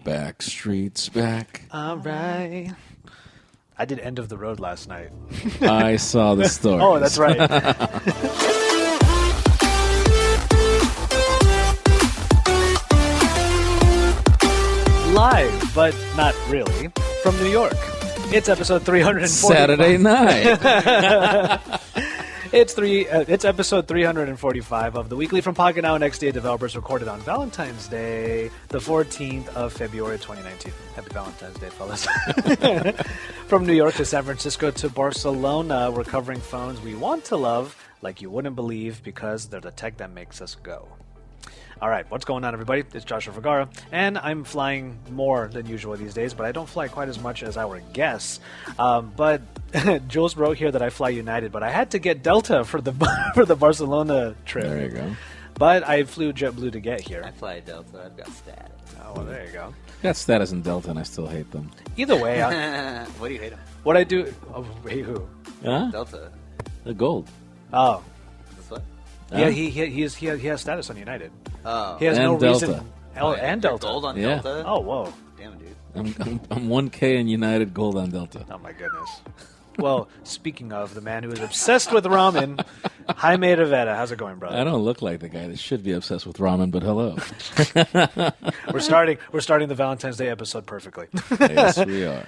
back streets back. All right. I did End of the Road last night. I saw the story. Oh, that's right. Live, but not really, from New York. It's episode 345. Saturday night. It's episode 345 of the Weekly from Pocketnow and XDA Developers, recorded on Valentine's Day, the 14th of February 2019. Happy Valentine's Day, fellas. From New York to San Francisco to Barcelona, we're covering phones we want to love like you wouldn't believe, because they're the tech that makes us go. All right, what's going on, everybody? It's Joshua Vergara, and I'm flying more than usual these days, but I don't fly quite as much as our guests. But Jules wrote here that I fly United, but I had to get Delta for the for the Barcelona trip. There you go. But I flew JetBlue to get here. I fly Delta. I've got status. Oh, well, there you go. Got status in Delta, and I still hate them. Either way, What do you hate him? what I do... Oh, wait, who? Huh? Delta. The gold. Oh. This what? Yeah, he has status on United. Oh. He has And no Delta. reason... Oh, and You're Delta. Gold on Yeah. Delta? Oh, whoa. Damn, dude. I'm 1K in United, gold on Delta. Oh, my goodness. Well, speaking of the man who is obsessed with ramen, Jaime Rivera. How's it going, brother? I don't look like the guy that should be obsessed with ramen, but hello. We're starting the Valentine's Day episode perfectly. Yes, we are.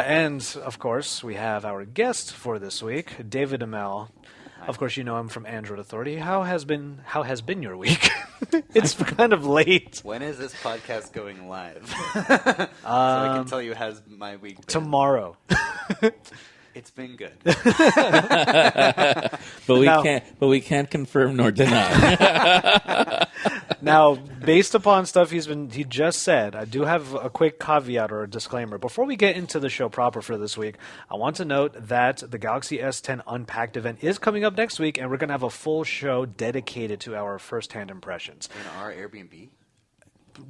And, of course, we have our guest for this week, David Amell. Of course, you know him from Android Authority. How has been your week? It's kind of late. When is this podcast going live? So I can tell you how's my week been. Tomorrow. It's been good. But we can't confirm nor deny. Now, based upon stuff he just said, I do have a quick caveat or a disclaimer. Before we get into the show proper for this week, I want to note that the Galaxy S10 Unpacked event is coming up next week, and we're going to have a full show dedicated to our first-hand impressions. In our Airbnb?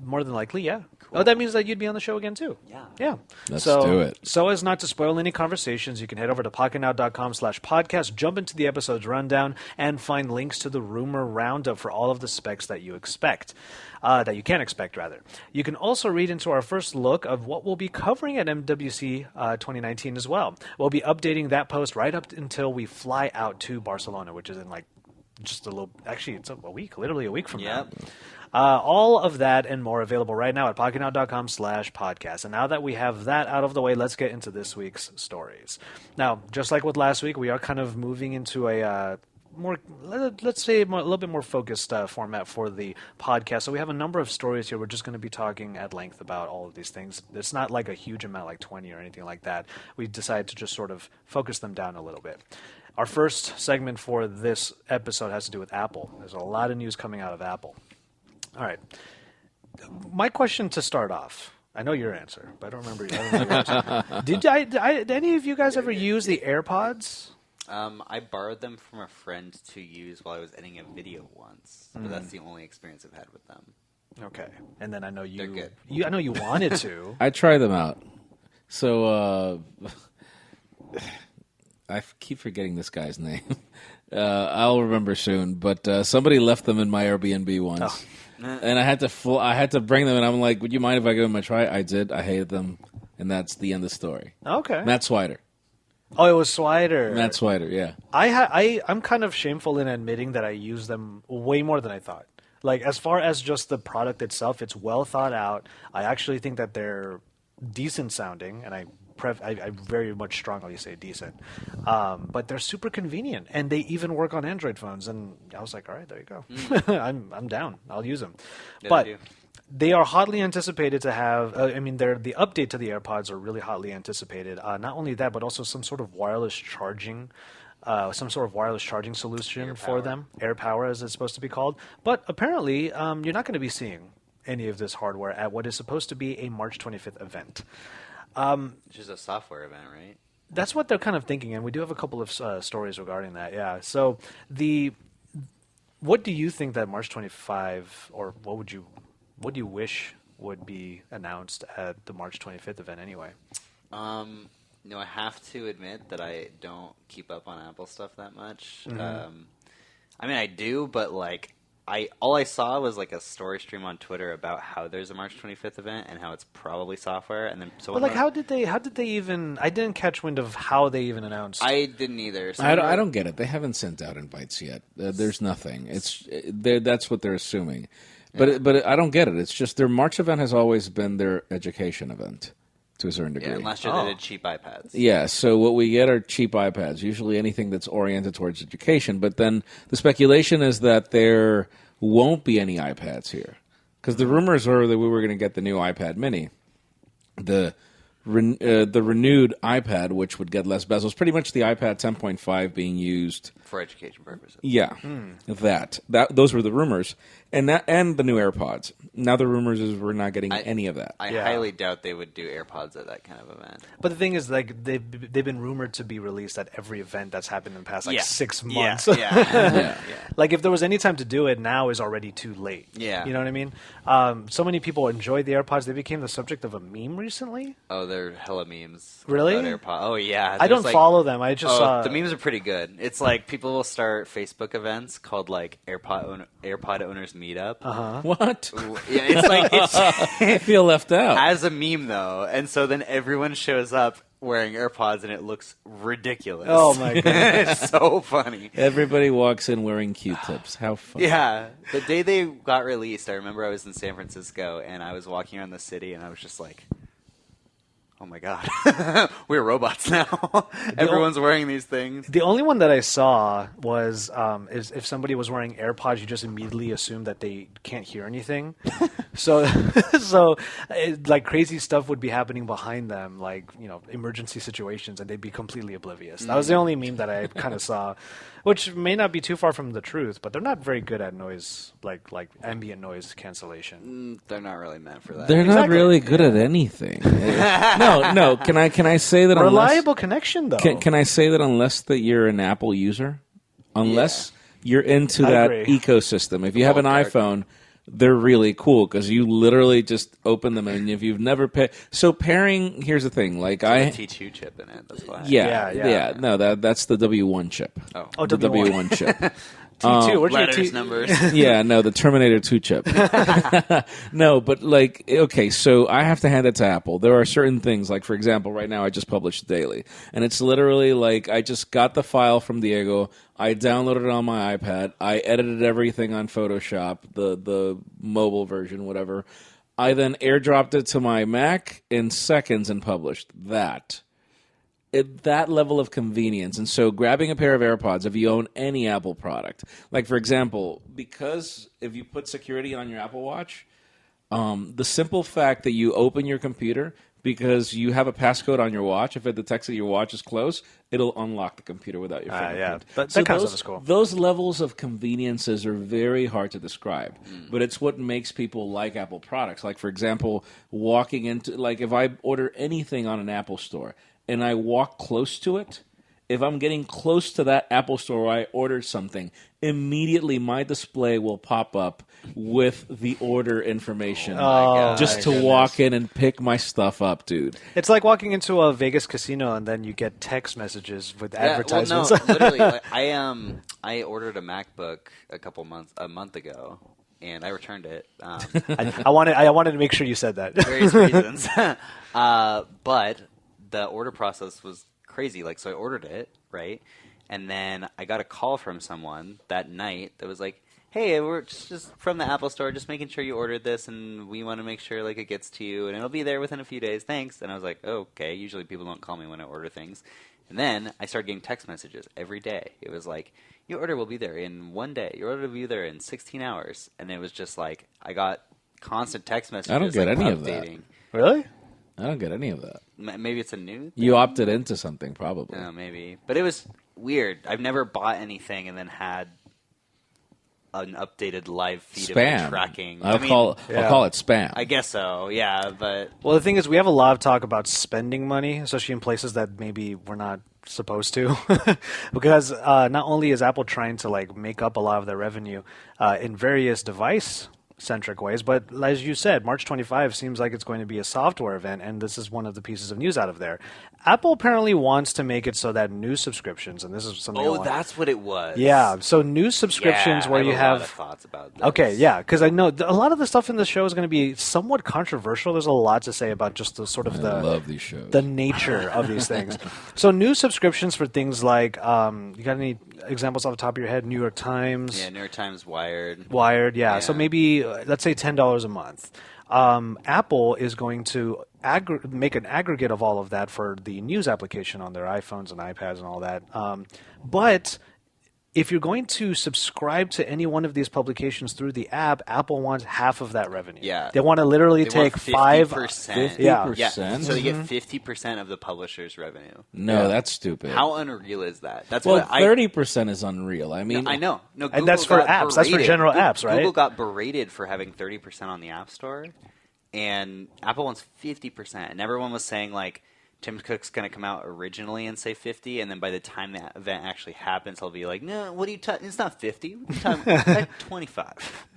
More than likely, yeah. Cool. Oh, that means that you'd be on the show again, too. Yeah. Yeah. Let's do it. So as not to spoil any conversations, you can head over to pocketnow.com/podcast, jump into the episode's rundown, and find links to the rumor roundup for all of the specs that you expect. That you can expect, rather. You can also read into our first look of what we'll be covering at MWC 2019 as well. We'll be updating that post right up until we fly out to Barcelona, which is in just a little... Actually, it's a week, literally a week from now. All of that and more available right now at pocketnow.com/podcast. And now that we have that out of the way, let's get into this week's stories. Now, just like with last week, we are kind of moving into a let's say a little bit more focused format for the podcast. So we have a number of stories here. We're just going to be talking at length about all of these things. It's not like a huge amount, like 20 or anything like that. We decided to just sort of focus them down a little bit. Our first segment for this episode has to do with Apple. There's a lot of news coming out of Apple. All right. My question to start off, I know your answer, but I don't remember your answer. Did any of you guys ever use the AirPods? I borrowed them from a friend to use while I was editing a video once, but that's the only experience I've had with them. Okay. And then I know They're good. I know you wanted to. I tried them out. So I keep forgetting this guy's name. I'll remember soon. But somebody left them in my Airbnb once. Oh. And I had to bring them, and I'm like, would you mind if I give them a try? I did. I hated them, and that's the end of the story. Okay. Matt Swider. Oh, it was Swider. Matt Swider, yeah. I'm kind of shameful in admitting that I use them way more than I thought. Like, as far as just the product itself, it's well thought out. I actually think that they're decent sounding, and I very much strongly say decent. But they're super convenient, and they even work on Android phones. And I was like, all right, there you go. I'm down. I'll use them. Yeah, but they they are hotly anticipated to have. The update to the AirPods are really hotly anticipated. Not only that, but also some sort of wireless charging. Solution for them, AirPower as it's supposed to be called. But apparently, you're not going to be seeing any of this hardware at what is supposed to be a March 25th event. Which is a software event, right? That's what they're kind of thinking, and we do have a couple of stories regarding that. Yeah. So what do you think that March 25, or what do you wish would be announced at the March 25th event anyway? I have to admit that I don't keep up on Apple stuff that much. Mm-hmm. I do, but all I saw was like a story stream on Twitter about how there's a March 25th event and how it's probably software, and then But like, how did they even? I didn't catch wind of how they even announced. I didn't either. So I don't get it. They haven't sent out invites yet. There's nothing. That's what they're assuming. But I don't get it. It's just their March event has always been their education event to a certain degree. Yeah, and last year they did cheap iPads. Yeah, so what we get are cheap iPads, usually anything that's oriented towards education. But then the speculation is that there won't be any iPads here. Because the rumors are that we were going to get the new iPad mini. The renewed iPad, which would get less bezels, pretty much the iPad 10.5 being used for education purposes. Yeah, those were the rumors, and the new AirPods. Now the rumors is we're not getting any of that. I highly doubt they would do AirPods at that kind of event. But the thing is, like, they've been rumored to be released at every event that's happened in the past 6 months. Yeah. Like, if there was any time to do it, now is already too late. Yeah. You know what I mean? So many people enjoyed the AirPods. They became the subject of a meme recently. Oh, they're hella memes. Really? About AirPods. Oh, yeah. I don't follow them. I just saw... The memes are pretty good. It's like people will start Facebook events called, like, AirPod Owners Meetup. Uh-huh. What? Yeah, it's like... I feel left out. As a meme, though. And so then everyone shows up wearing AirPods, and it looks ridiculous. Oh, my God. It's so funny. Everybody walks in wearing Q-tips. How funny. Yeah. The day they got released, I remember I was in San Francisco, and I was walking around the city, and I was just like... Oh my God, we're robots now. Everyone's wearing these things. The only one that I saw was if somebody was wearing AirPods, you just immediately assume that they can't hear anything. so like crazy stuff would be happening behind them, like, you know, emergency situations, and they'd be completely oblivious. That was the only meme that I kind of saw, which may not be too far from the truth, but they're not very good at noise, like ambient noise cancellation. They're not really meant for that. They're not really good at anything. No. Can I say that? Reliable connection, though. Can I say that unless that you're an Apple user, unless you're into that ecosystem, if you have an iPhone, they're really cool because you literally just open them, and if you've never so pairing. Here's the thing, like a T2 chip in it. That's why. Yeah. No, that's the W1 chip. Oh, the W1 chip. T2, where's your letters, numbers. Yeah, no, the Terminator 2 chip. No, but like, okay, so I have to hand it to Apple. There are certain things, like, for example, right now I just published daily, and it's literally like I just got the file from Diego, I downloaded it on my iPad, I edited everything on Photoshop, the mobile version, whatever. I then airdropped it to my Mac in seconds and published that. That level of convenience. And so grabbing a pair of AirPods, if you own any Apple product, like, for example, because if you put security on your Apple Watch, the simple fact that you open your computer because you have a passcode on your watch, if it detects that your watch is close, it'll unlock the computer without your fingerprint. That kind of stuff is cool. Those levels of conveniences are very hard to describe, but it's what makes people like Apple products. Like, for example, walking into, like, if I order anything on an Apple store, and I walk close to it, if I'm getting close to that Apple store where I ordered something, immediately my display will pop up with the order information just to walk in and pick my stuff up, dude. It's like walking into a Vegas casino and then you get text messages with advertisements. Well, no, literally, like, I ordered a MacBook a month ago. And I returned it. I wanted to make sure you said that. Various reasons. But the order process was crazy. Like, so I ordered it, right? And then I got a call from someone that night that was like, hey, we're just from the Apple store, just making sure you ordered this, and we want to make sure, like, it gets to you, and it'll be there within a few days. Thanks. And I was like, oh, okay. Usually people don't call me when I order things. And then I started getting text messages every day. It was like, your order will be there in 1 day. Your order will be there in 16 hours. And it was just like, I got constant text messages. I don't get like, any updating. of that. Really? I don't get any of that. Maybe it's a new thing? You opted into something, probably. Oh, maybe. But it was weird. I've never bought anything and then had an updated live feed of Spam. it tracking. I'll call it spam. I guess so, yeah. But well, the thing is, we have a lot of talk about spending money, especially in places that maybe we're not supposed to, because not only is Apple trying to, like, make up a lot of their revenue in various device centric ways. But as you said, March 25 seems like it's going to be a software event, and this is one of the pieces of news out of there. Apple apparently wants to make it so that news subscriptions, and this is something. Oh, that's what it was. Yeah, so news subscriptions where I you have a lot of thoughts about this. Okay, yeah, because I know a lot of the stuff in the show is going to be somewhat controversial. There's a lot to say about just the sort of I love these shows. the nature of these things. So news subscriptions for things like, you got any examples off the top of your head? New York Times? Yeah, New York Times, Wired. Wired, yeah. Yeah. So maybe, let's say $10 a month. Apple is going to make an aggregate of all of that for the news application on their iPhones and iPads and all that. But if you're going to subscribe to any one of these publications through the app, Apple wants half of that revenue. Yeah. They want to literally They take want 50%. 50%. Yeah. Yeah, 50%? so they get 50% of the publisher's revenue. No, that's stupid. How unreal is that? That's well, what 30% is unreal. I mean, I know. No, And that's Google for got apps. That's for berated. general apps, right? Google got berated for having 30% on the App Store, and Apple wants 50%. And everyone was saying, like, Tim Cook's going to come out originally and say 50, and then by the time that event actually happens, he'll be like, no, what are you talking? It's not 50. What are you talking about? It's like 25.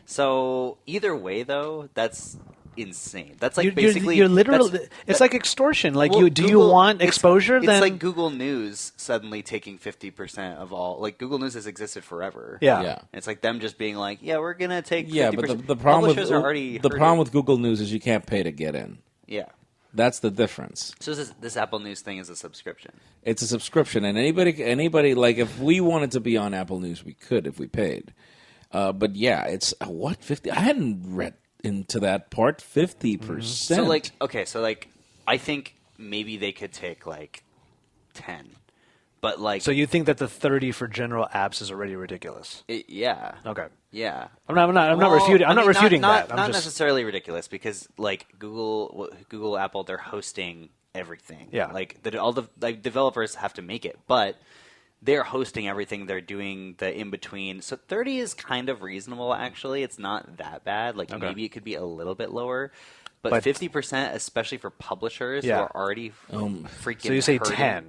So either way, though, that's insane. That's like basically you're literally. that's- It's like extortion. Like well, do you Google- want it's- exposure? It's then like Google News suddenly taking 50% of all. Like Google News has existed forever. yeah. Yeah. It's like them just being like, yeah, we're gonna take 50%. yeah, but the problem with Publishers are already the problem hurting. with Google News is you can't pay to get in. Yeah. That's the difference. So this Apple News thing is a subscription. It's a subscription, and anybody like if we wanted to be on Apple News, we could if we paid. But yeah, it's what 50. I hadn't read into that part. 50%. So like, okay, so like, I think maybe they could take like 10, but like, So you think that the 30 for general apps is already ridiculous? yeah, Okay. yeah. I'm not Well, refuting. I'm I not mean, refuting not, that. I'm Not just necessarily ridiculous because like Google, Apple, they're hosting everything. Yeah. Like all the like developers have to make it, but they're hosting everything. They're doing the in between. So 30 is kind of reasonable. Actually, it's not that bad. Like Okay. maybe it could be a little bit lower. But But- 50%, especially for publishers Yeah. who are already freaking. so you say hurting. 10.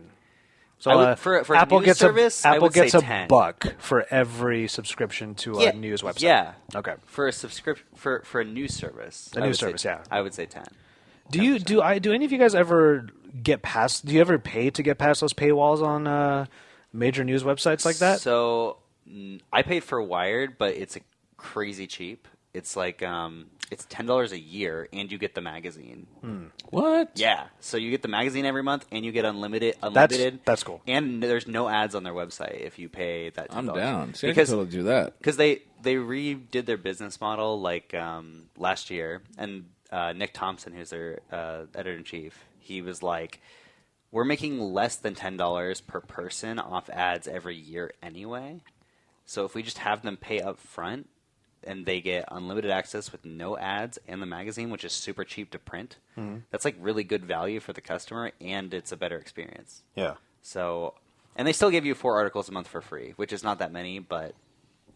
So I would- for a Apple news gets service, I Apple would say gets a 10. buck for every subscription to a news website. Yeah. Okay. For a subscription for a news service. A I news would say- service, yeah. I would say 10. Do any of you guys ever get past? Do you ever pay to get past those paywalls on major news websites like that? So I paid for Wired, but it's crazy cheap. It's like it's $10 a year, and you get the magazine. what? Yeah, so you get the magazine every month, and you get unlimited. That's cool. And there's no ads on their website if you pay that $10. I'm down. See, I can because totally do that. because they redid their business model like last year, and Nick Thompson, who's their editor in chief, he was like, "We're making less than $10 per person off ads every year anyway. So if we just have them pay up front, and they get unlimited access with no ads and the magazine, which is super cheap to print, that's like really good value for the customer, and it's a better experience." Yeah. So, and they still give you 4 articles a month for free, which is not that many, but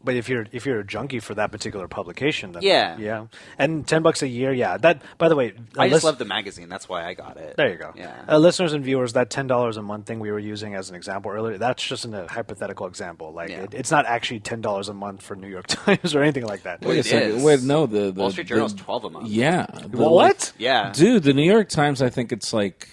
But if you're a junkie for that particular publication, then Yeah. and $10 a year, yeah. That, by the way, I just love the magazine. That's why I got it. There you go. Yeah. Listeners and viewers, that $10 a month thing we were using as an example earlier, that's just a hypothetical example. Like Yeah. it's not actually $10 a month for New York Times or anything like that. Wait a It second. is. Wait, no. The Wall Street Journal's 12 a month. Yeah. What? Yeah. Dude, the New York Times. I think it's like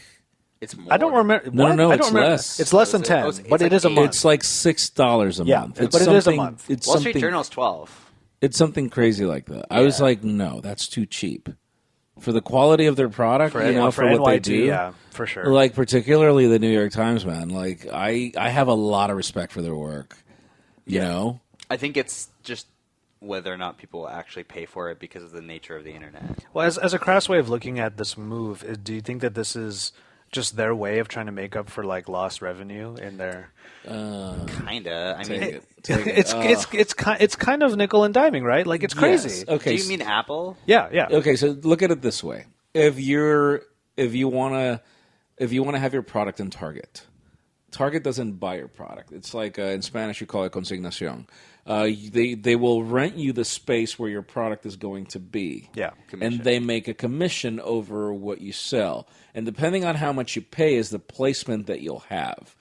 It's more. I don't remember. No, what? no, I it's don't remember. less. It's less than It's 10, like but it is a month. it's like $6 a Yeah, month. but It's it is a something- month. It's Wall Street something- Journal's 12. It's something crazy like that. I was Yeah. like, no, that's too cheap for the quality of their product. for, you know, for for what they NYT, do. yeah, for sure. Like particularly the New York Times, man. Like I have a lot of respect for their work. You know, I think it's just whether or not people will actually pay for it because of the nature of the internet. Well, as a crass way of looking at this move, do you think that this is just their way of trying to make up for like lost revenue in their? Kinda. I mean, take it. Take it. It's kind of nickel and diming, right? Like it's crazy. Yes. Okay. do you mean Apple? Yeah, yeah. Okay, so look at it this way: if you wanna have your product in Target, Target doesn't buy your product. It's like in Spanish you call it consignación. They will rent you the space where your product is going to be. Yeah. Commission. And they make a commission over what you sell. And depending on how much you pay is the placement that you'll have.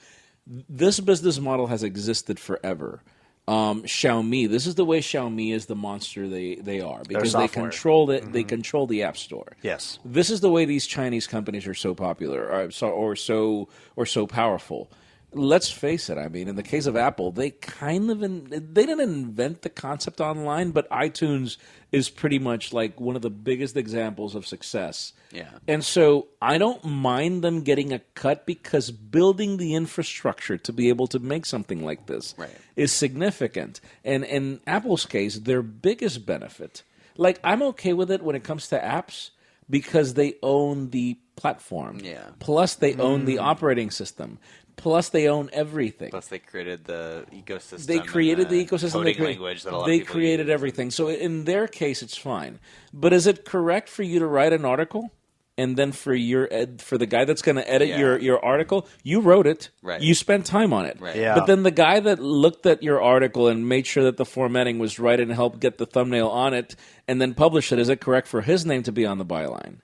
This business model has existed forever. Xiaomi. This is the way Xiaomi is the monster they are because they software. control it. They control the app store. Yes. This is the way these Chinese companies are so popular, or so powerful. Let's face it. I mean, in the case of Apple, they didn't invent the concept online, but iTunes is pretty much like one of the biggest examples of success. Yeah. And so I don't mind them getting a cut because building the infrastructure to be able to make something like this is significant. And in Apple's case, their biggest benefit, like I'm okay with it when it comes to apps because they own the platform. Yeah. Plus they own the operating system. Plus, they own everything. Plus, they created the ecosystem. They created the ecosystem. Coding language that a lot of they people created use. everything. So in their case, it's fine. But is it correct for you to write an article and then for the guy that's going to edit your article, you wrote it, you spent time on it. Right. Yeah. But then the guy that looked at your article and made sure that the formatting was right and helped get the thumbnail on it and then publish it, is it correct for his name to be on the byline?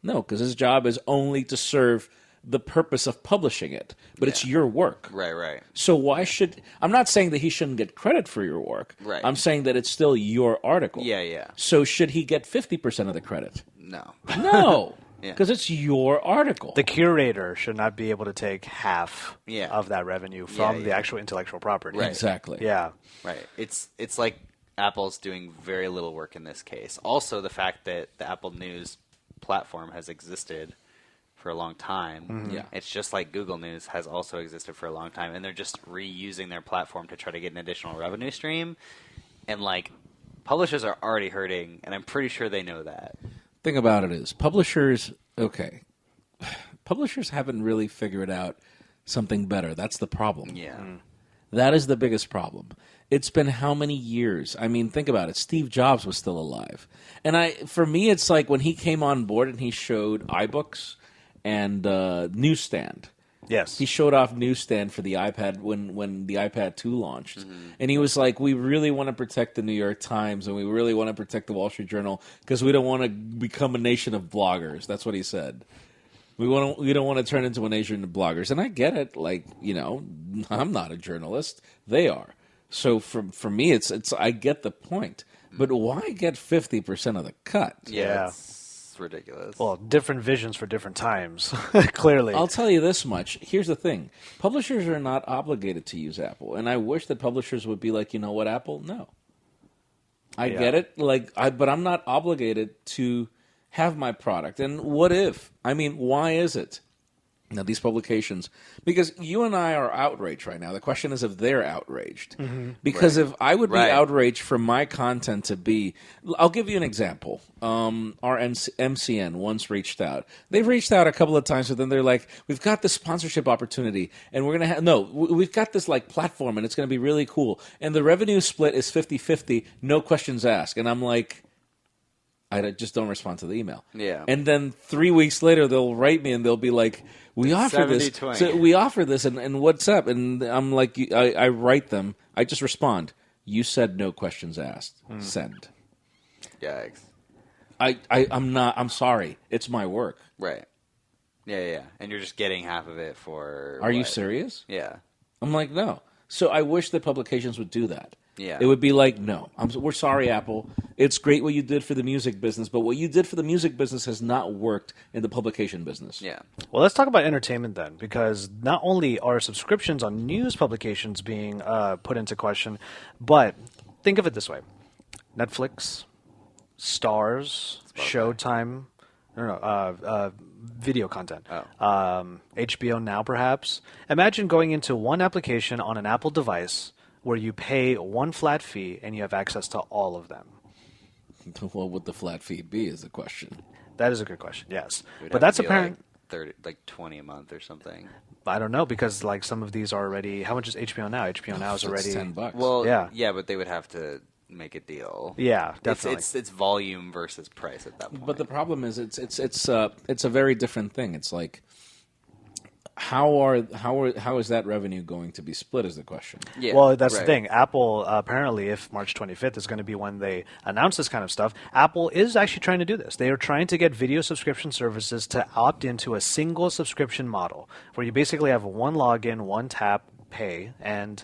No, because his job is only to serve the purpose of publishing it, but it's your work. Right. So why should... I'm not saying that he shouldn't get credit for your work. Right. I'm saying that it's still your article. Yeah. So should he get 50% of the credit? No. No, Yeah. because it's your article. The curator should not be able to take half of that revenue from the actual intellectual property. Right. Exactly. Yeah. Right. It's like Apple's doing very little work in this case. Also, the fact that the Apple News platform has existed for a long time. Yeah. It's just like Google News has also existed for a long time, and they're just reusing their platform to try to get an additional revenue stream. And like, publishers are already hurting, and I'm pretty sure they know that. Thing about it is, publishers haven't really figured out something better. That's the problem. Yeah. That is the biggest problem. It's been how many years? I mean, think about it. Steve Jobs was still alive. And for me, it's like when he came on board and he showed iBooks and Newsstand. Yes. He showed off Newsstand for the iPad when the iPad 2 launched. And he was like, we really want to protect the New York Times and we really want to protect the Wall Street Journal because we don't want to become a nation of bloggers. That's what he said. We don't want to turn into a nation of bloggers. And I get it. Like, I'm not a journalist. They are. So for me, it's I get the point. But why get 50% of the cut? Yeah. It's ridiculous. Well, different visions for different times, clearly. I'll tell you this much. Here's the thing. Publishers are not obligated to use Apple. And I wish that publishers would be like, you know what, Apple? No. I get it. But I'm not obligated to have my product. And what if? I mean, why is it? Now, these publications, because you and I are outraged right now. The question is if they're outraged. Because if I would be outraged for my content to be... I'll give you an example. Our MCN once reached out. They've reached out a couple of times, but then they're like, we've got this sponsorship opportunity, and we're going to have... No, we've got this platform, and it's going to be really cool. And the revenue split is 50-50, no questions asked. And I'm like... I just don't respond to the email. Yeah. And then 3 weeks later, they'll write me and they'll be like, we offer this. 70-20. So we offer this, and what's up? And I'm like, I write them. I just respond. You said no questions asked. Send. Yikes. I'm sorry. It's my work. Right. Yeah. And you're just getting half of it for... Are you serious? Yeah. I'm like, no. So I wish that publications would do that. Yeah. It would be like, no, we're sorry, Apple. It's great what you did for the music business, but what you did for the music business has not worked in the publication business. Yeah. Well, let's talk about entertainment then, because not only are subscriptions on news publications being put into question, but think of it this way. Netflix, Stars, Showtime, video content, HBO Now perhaps. Imagine going into one application on an Apple device where you pay one flat fee and you have access to all of them. What would the flat fee be is the question. That is a good question, yes. It would But have that's to be apparent. like 20 a month or something. I don't know, because some of these are already... How much is HBO Now? HBO Now is It's already... $10. Well, Yeah. but they would have to make a deal. Yeah, definitely. It's volume versus price at that point. But the problem is, it's a very different thing. It's like, how is that revenue going to be split? Is the question. Yeah, Well, that's the right. thing. Apple, apparently, if March 25th is going to be when they announce this kind of stuff, Apple is actually trying to do this. They are trying to get video subscription services to opt into a single subscription model, where you basically have one login, one tap, pay, and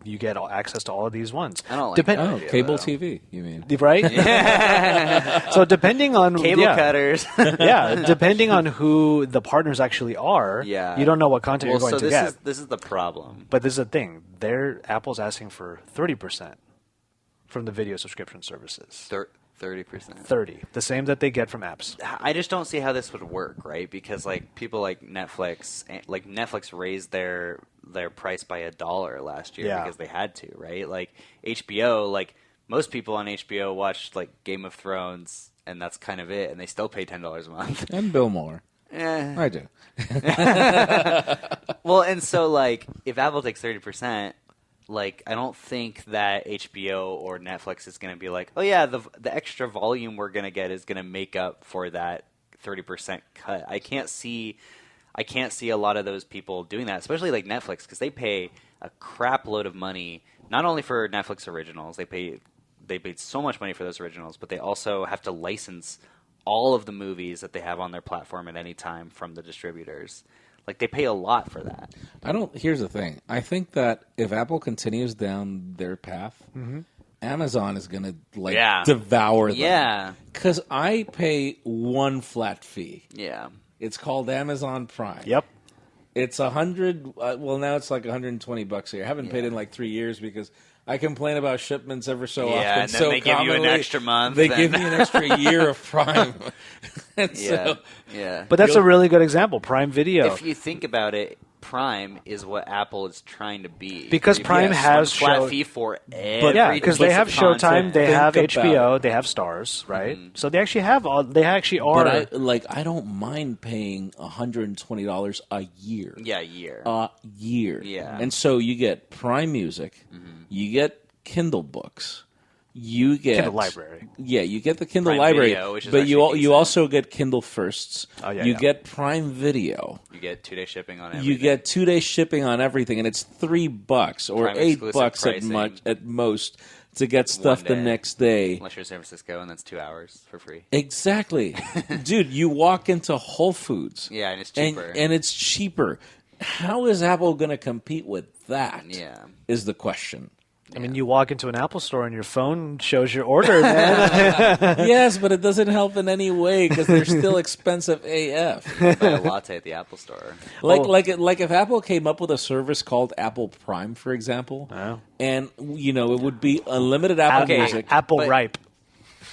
you get access to all of these ones. I don't like that Oh, idea, cable though. TV, you mean? Right? So depending on Cable cutters. depending on who the partners actually are, Yeah. you don't know what content Well, you're going so to get. this is the problem. But this is the thing: Apple's asking for 30% from the video subscription services. 30%. 30, the same that they get from apps. I just don't see how this would work, right? Because like people like Netflix raised their price by $1 last year Yeah. because they had to, right? Like HBO, like most people on HBO watch like Game of Thrones, and that's kind of it, and they still pay $10 a month. And Bill Moore. Eh. I do. Well, and so like if Apple takes 30%. Like, I don't think that HBO or Netflix is going to be like, oh yeah, the extra volume we're going to get is going to make up for that 30% cut. I can't see a lot of those people doing that, especially like Netflix, because they pay a crap load of money, not only for Netflix originals, they paid so much money for those originals, but they also have to license all of the movies that they have on their platform at any time from the distributors. Like, they pay a lot for that. Here's the thing. I think that if Apple continues down their path, Amazon is going to devour them. Yeah. Because I pay one flat fee. Yeah. It's called Amazon Prime. Yep. It's $100. Well, now it's like $120 a year. I haven't paid in like 3 years because I complain about shipments ever so often. Yeah, and then so they give you an commonly, extra month. They give me an extra year of Prime. Yeah. Yeah. But that's a really good example. Prime Video. If you think about it, Prime is what Apple is trying to be. Because Prime has one flat show- fee for every But yeah, because they piece have of Showtime, content. they have Think about HBO, it. they have Stars, right? So they actually have all. They actually are. But I don't mind paying $120 a year. Yeah, a year. A year. Yeah. And so you get Prime Music, you get Kindle books, you get Kindle Library. Yeah, you get the Kindle Prime Library, Video, which is but you actually you decent. also get Kindle Firsts. Oh, yeah, you yeah. get Prime Video. You get 2-day shipping on everything. You get 2-day shipping on everything, and it's $3 or Prime $8 exclusive at most to get stuff the day. next day. Unless you're in San Francisco, and that's 2 hours for free. Exactly, dude. You walk into Whole Foods, Yeah, and it's cheaper. and it's cheaper. How is Apple going to compete with that? Yeah. Is the question. I mean, you walk into an Apple store and your phone shows your order, man. Yes, but it doesn't help in any way because they're still expensive AF. You buy a latte at the Apple Store. Like if Apple came up with a service called Apple Prime, for example, and it would be unlimited Apple Okay. Music. Apple But- Ripe.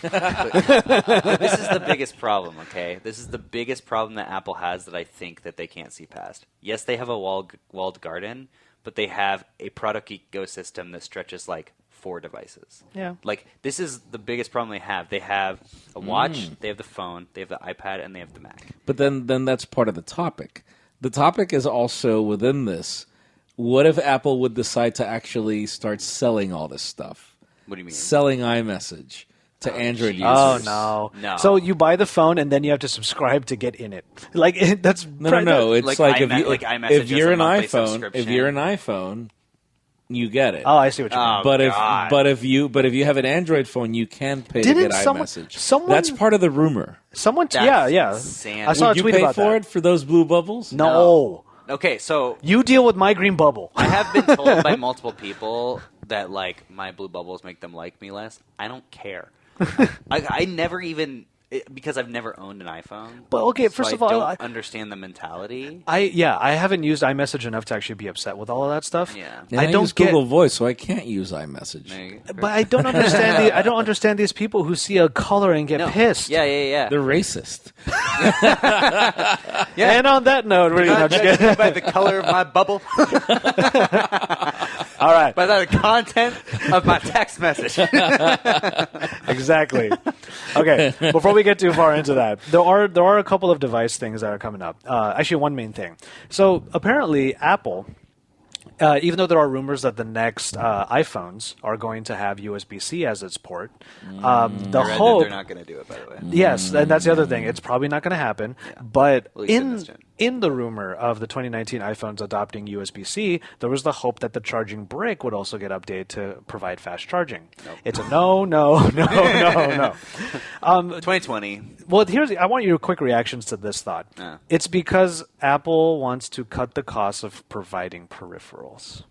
This is the biggest problem, okay? This is the biggest problem that Apple has that I think that they can't see past. Yes, they have a walled garden, but they have a product ecosystem that stretches like 4 devices. Yeah. Like, this is the biggest problem they have. They have a watch, they have the phone, they have the iPad, and they have the Mac. But then that's part of the topic. The topic is also within this. What if Apple would decide to actually start selling all this stuff? What do you mean? Selling iMessage to Android users. Oh no! No. So you buy the phone and then you have to subscribe to get in it. Like that's No. It's Like like, iMessage if is you're a an monthly iPhone, subscription. you get it. Oh, I see what you mean. Oh, but God. if you have an Android phone, you can pay to Didn't get someone- iMessage. someone- That's part of the rumor. Someone, That's yeah. insanity. I saw Would a you tweet pay about for that. it for those blue bubbles? No. Okay, so You deal with my green bubble. I have been told by multiple people that like my blue bubbles make them like me less. I don't care. I never even because I've never owned an iPhone. But, okay, so first I of all, don't understand the mentality. I haven't used iMessage enough to actually be upset with all of that stuff. Yeah. And I don't use get. Google Voice, so I can't use iMessage. But I don't understand. I don't understand these people who see a color and get pissed. Yeah. They're racist. Yeah. And on that note, we're Not just judging me by the color of my bubble, all right. by the content of my text message. Exactly. Okay. Before we get too far into that, there are a couple of device things that are coming up. Actually, one main thing. So apparently, Apple. Even though there are rumors that the next iPhones are going to have USB-C as its port, the hope They're not going to do it, by the way. Yes, and that's the other thing. It's probably not going to happen. But At least in this gen. in the rumor of the 2019 iPhones adopting USB-C, there was the hope that the charging brick would also get updated to provide fast charging. Nope. It's a no. 2020. Well, I want your quick reactions to this thought. Yeah. It's because Apple wants to cut the cost of providing peripherals.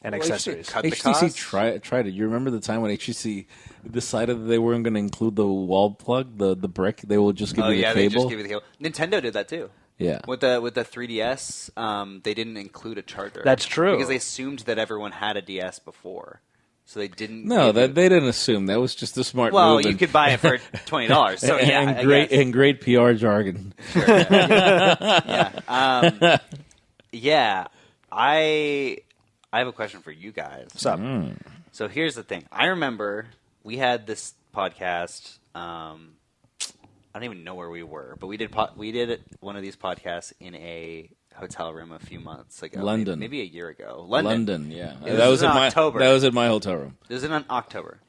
and accessories. cut the HTC cost. tried it. You remember the time when HTC decided that they weren't going to include the wall plug, the brick? They will just give you the they cable. just give you the cable. Nintendo did that too. Yeah. With the 3DS, they didn't include a charger. That's true. Because they assumed that everyone had a DS before, so they didn't. No, they didn't assume. That was just a smart Well, move. you could buy it for $20. So yeah, and I great guess. and great PR jargon. Sure, yeah. Yeah. I have a question for you guys. What's up? So here's the thing. I remember we had this podcast. I don't even know where we were, but we did one of these podcasts in a hotel room a few months ago. London. Maybe a year ago. London, yeah. It That was in at October. That was at my hotel room. It was in October.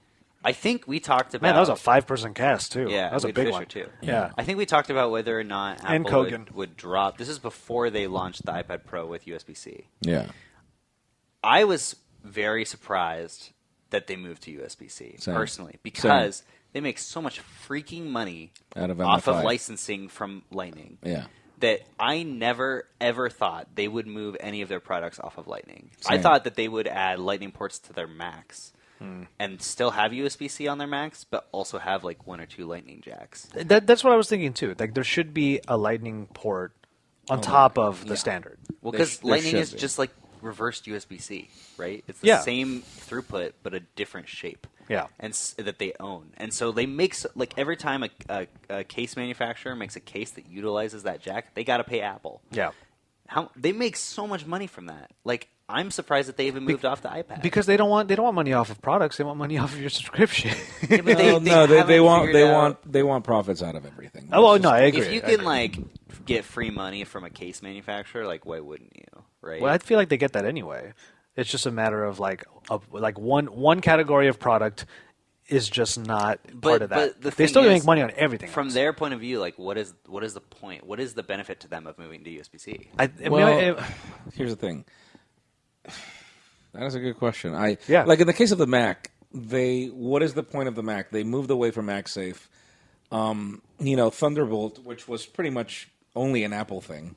I think we talked about. Man, that was a 5-person cast too. Yeah, that was a we had big Fisher, one too. Yeah. I think we talked about whether or not And Apple Kogan. would drop. This is before they launched the iPad Pro with USB-C. Yeah. I was very surprised that they moved to USB-C, Same. personally, because they make so much freaking money Out of off of MFI. licensing from Lightning Yeah. that I never, ever thought they would move any of their products off of Lightning. I Same. thought that they would add Lightning ports to their Macs and still have USB-C on their Macs, but also have like 1 or 2 Lightning jacks. That's what I was thinking too. Like there should be a Lightning port on top of the standard. Well, There because there Lightning should is be. just like reversed USB-C, right? It's the Yeah. same throughput, but a different shape. Yeah. And that they own. And so they make, like every time a case manufacturer makes a case that utilizes that jack, they got to pay Apple. Yeah. They make so much money from that. Like, I'm surprised that they even moved off the iPad. Because they don't want money off of products. They want money off of your subscription. Yeah, but Well, no, they haven't want figured out- they want profits out of everything. Oh, well, no, I agree. If you I can agree. like get free money from a case manufacturer, like why wouldn't you? Right? Well, I feel like they get that anyway. It's just a matter of like one category of product is just not part of that. But the They thing still is, make money on everything. From else. their point of view, like what is the point? What is the benefit to them of moving to USB-C? I mean, Well, here's the thing. That is a good question. Yeah. Like in the case of the Mac, what is the point of the Mac? They moved away from MagSafe. Thunderbolt, which was pretty much only an Apple thing,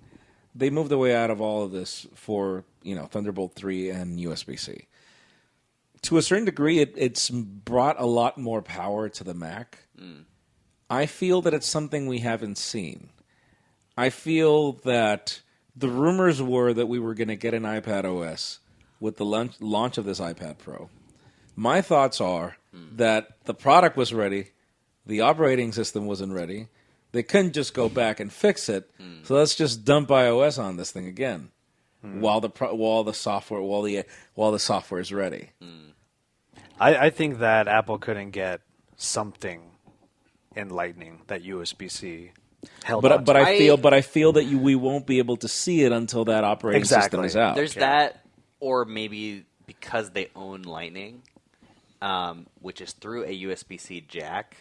they moved away out of all of this for Thunderbolt 3 and USB-C. To a certain degree, it's brought a lot more power to the Mac. I feel that it's something we haven't seen. I feel that the rumors were that we were going to get an iPad OS with the launch of this iPad Pro. My thoughts are that the product was ready, the operating system wasn't ready. They couldn't just go back and fix it. So let's just dump iOS on this thing again, while the software is ready. I think that Apple couldn't get something in Lightning that USB-C held on But to. I feel that we won't be able to see it until that operating system Exactly. is out. There's that, or maybe because they own Lightning, which is through a USB-C jack,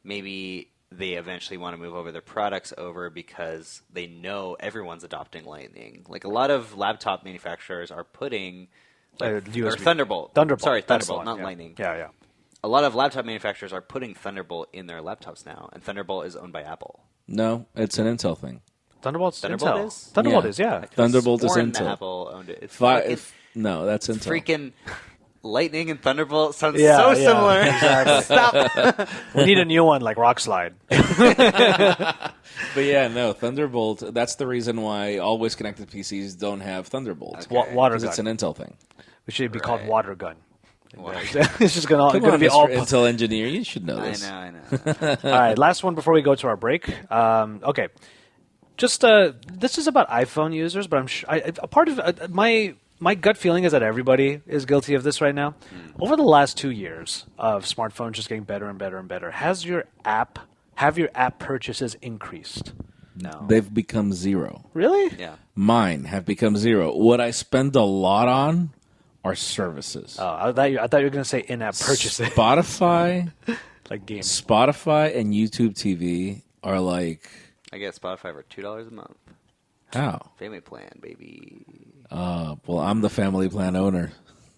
maybe they eventually want to move over their products over because they know everyone's adopting Lightning. Like a lot of laptop manufacturers are putting or USB. Thunderbolt. Sorry, That's the Thunderbolt, one, not yeah. Lightning. Yeah. A lot of laptop manufacturers are putting Thunderbolt in their laptops now, and Thunderbolt is owned by Apple. No, it's an Intel thing. Thunderbolt Thunderbolt Intel. is? Thunderbolt Yeah. is, yeah. Thunderbolt is Sworn that Intel. Apple owned it. It's Fi- fucking- if- no, that's Intel. freaking Lightning and Thunderbolt sounds Yeah, so yeah, similar. exactly. Stop. We need a new one like Rock Slide. But yeah, no, Thunderbolt, that's the reason why always connected PCs don't have Thunderbolt. Okay. Water Because gun. it's an Intel thing. It should be called Right. Water Gun. Water It's just gonna Come be on, all. Mr. Intel engineer, you should know I this. know. All right, last one before we go to our break. Okay, just this is about iPhone users, but a part of my gut feeling is that everybody is guilty of this right now. Over the last 2 years of smartphones just getting better and better and better, have your app purchases increased? No. They've become zero. Really? Yeah. Mine have become zero. What I spend a lot on are services. Oh, I thought you were going to say in-app purchases, Spotify, like games. Spotify, and YouTube TV are like I get Spotify for $2 a month. how? Family plan, baby. Well, I'm the family plan owner.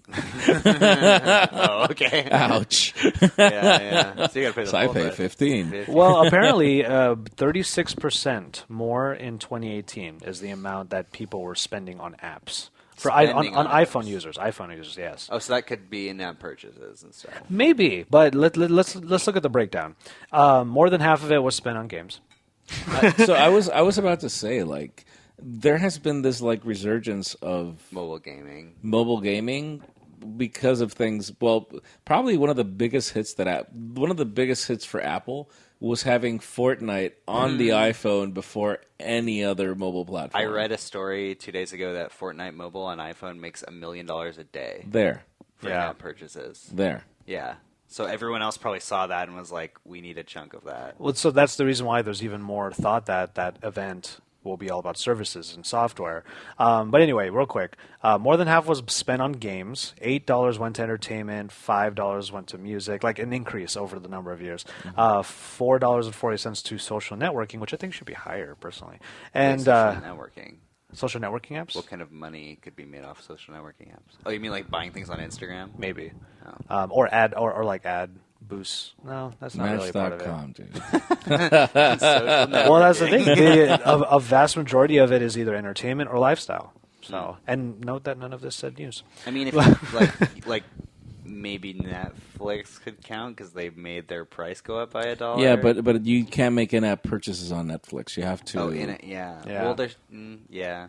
Oh, okay. Ouch. yeah. So you got to pay the So I full pay price. 15. Well, apparently, 36% more in 2018 is the amount that people were spending on apps. For spending on on iPhone apps. users. iPhone users, yes. Oh, so that could be in-app purchases and stuff. Maybe, but let's look at the breakdown. More than half of it was spent on games. So I was about to say, like, there has been this like resurgence of Mobile gaming. mobile gaming because of things. Well, probably one of the biggest hits for Apple was having Fortnite on the iPhone before any other mobile platform. I read a story 2 days ago that Fortnite mobile on iPhone makes $1 million a day there. for in-app purchases. There. Yeah. So everyone else probably saw that and was like, we need a chunk of that. Well, so that's the reason why there's even more thought that that event will be all about services and software. But anyway, real quick, more than half was spent on games. $8 went to entertainment. $5 went to music, like an increase over the number of years. $4.40 to social networking, which I think should be higher personally. And Social networking. social networking apps, What kind of money could be made off social networking apps? Oh, you mean like buying things on Instagram? maybe, Oh. or like ad boosts. No, that's not really part of it. Match.com, dude. Well, that's the thing. A vast majority of it is either entertainment or lifestyle. So, and note that none of this said news. I mean, if like maybe Netflix could count because they've made their price go up by $1. Yeah, but you can't make in-app purchases on Netflix. You have to. Oh, in it, yeah. Yeah. Well, there's yeah.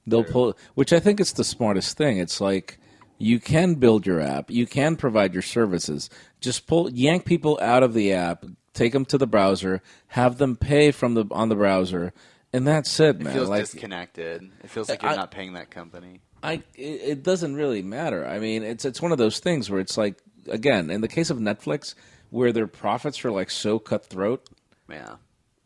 They'll True. pull, which I think is the smartest thing. It's like you can build your app, you can provide your services. Just yank people out of the app, take them to the browser, have them pay on the browser, and that's it, man. It feels like, disconnected. It feels like you're not paying that company. it doesn't really matter. I mean, it's one of those things where it's like, again, in the case of Netflix, where their profits are like so cutthroat. Yeah.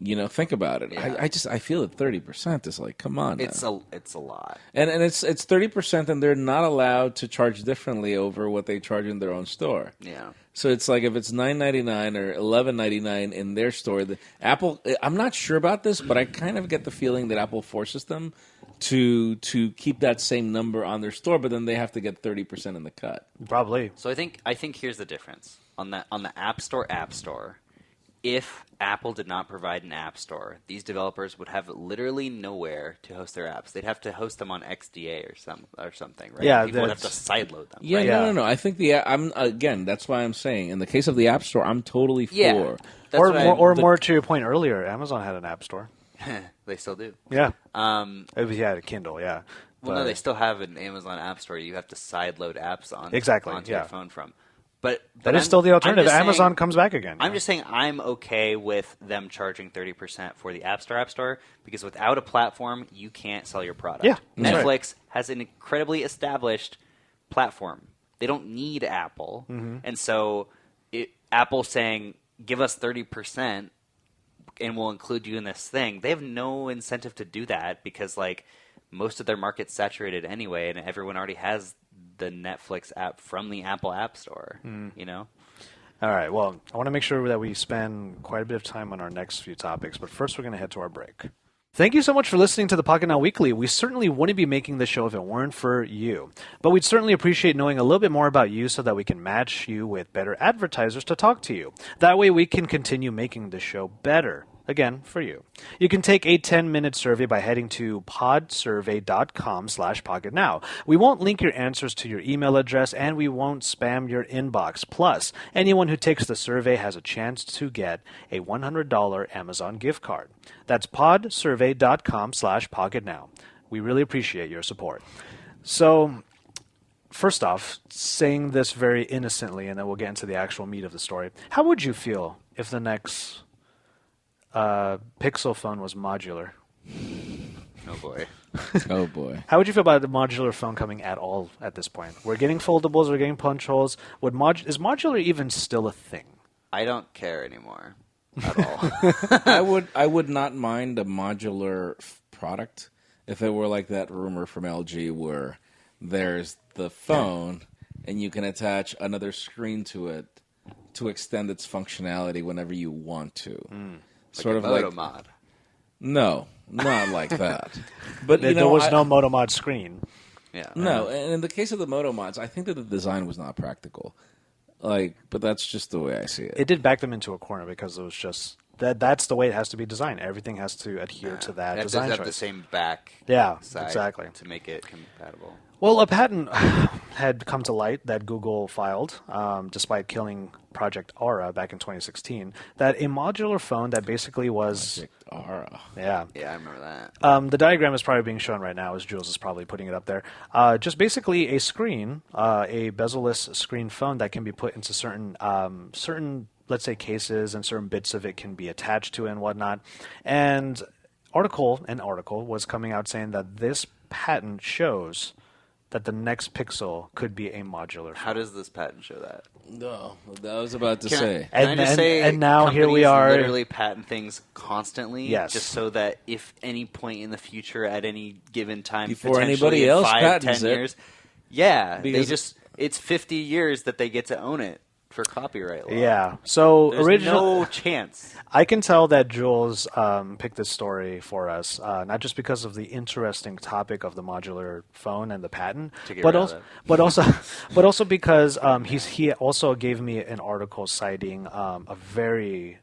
You know, think about it. Yeah. I feel that 30% is like, come on. It's now. a lot. And it's 30%, and they're not allowed to charge differently over what they charge in their own store. Yeah. So it's like if it's $9.99 or $11.99 in their store, Apple. I'm not sure about this, but I kind of get the feeling that Apple forces them to keep that same number on their store, but then they have to get 30% in the cut. Probably. So I think here's the difference on the App Store. If Apple did not provide an app store, these developers would have literally nowhere to host their apps. They'd have to host them on XDA or something, right? Yeah, People would have to sideload them. Yeah, right? no. I think that's why I'm saying in the case of the App Store, I'm totally for. Yeah. That's Or what more, more to your point earlier, Amazon had an app store. they still do. Yeah. Well, A Kindle, yeah. no, they still have an Amazon App Store. You have to sideload apps onto yeah. your phone from. But That is still the alternative. Amazon comes back again. I'm just saying I'm okay with them charging 30% for the App Store because without a platform, you can't sell your product. Yeah, that's Netflix right. has an incredibly established platform. They don't need Apple. And so Apple saying, give us 30% and we'll include you in this thing, they have no incentive to do that because like most of their market's saturated anyway and everyone already has the Netflix app from the Apple App Store, you know? All right. Well, I want to make sure that we spend quite a bit of time on our next few topics, but first we're going to head to our break. Thank you so much for listening to the Pocketnow Weekly. We certainly wouldn't be making this show if it weren't for you. But we'd certainly appreciate knowing a little bit more about you so that we can match you with better advertisers to talk to you. That way we can continue making this show better. Again, for you. You can take a 10-minute survey by heading to podsurvey.com/pocketnow. We won't link your answers to your email address, and we won't spam your inbox. Plus, anyone who takes the survey has a chance to get a $100 Amazon gift card. That's podsurvey.com/pocketnow. We really appreciate your support. So, first off, saying this very innocently, and then we'll get into the actual meat of the story. How would you feel if the next Pixel phone was modular? Oh, boy. Oh boy. How would you feel about the modular phone coming at all at this point? We're getting foldables, we're getting punch holes. Is modular even still a thing? I don't care anymore at all. I would not mind a modular product if it were like that rumor from LG where there's the phone and you can attach another screen to it to extend its functionality whenever you want to. Sort of Moto like mod. No, not like that. But There was no Moto Mod screen. Yeah. No, and in the case of the Moto mods, I think that the design was not practical. But that's just the way I see it. It did back them into a corner because it was just that's the way it has to be designed. Everything has to adhere to that It has design to have choice. the same back Yeah, side exactly. to make it compatible. Well, a patent had come to light that Google filed, despite killing Project Ara back in 2016, that a modular phone that basically was... Project Ara. Yeah. Yeah, I remember that. The diagram is probably being shown right now, as Jules is probably putting it up there. Just basically a screen, a bezel-less screen phone that can be put into certain, let's say, cases, and certain bits of it can be attached to it and whatnot. And an article was coming out saying that this patent shows that the next Pixel could be a modular phone. How does this patent show that? No, I was about to say. Can I just say, and now here we companies are. literally patent things constantly, Yes. just so that if any point in the future, at any given time, Before potentially anybody in else 5, patents 10 it. years, yeah, Because- it's 50 years that they get to own it for copyright law. Yeah. So There's no chance. I can tell that Jules picked this story for us, not just because of the interesting topic of the modular phone and the patent, To get but rid of also, it. but also because he also gave me an article citing a very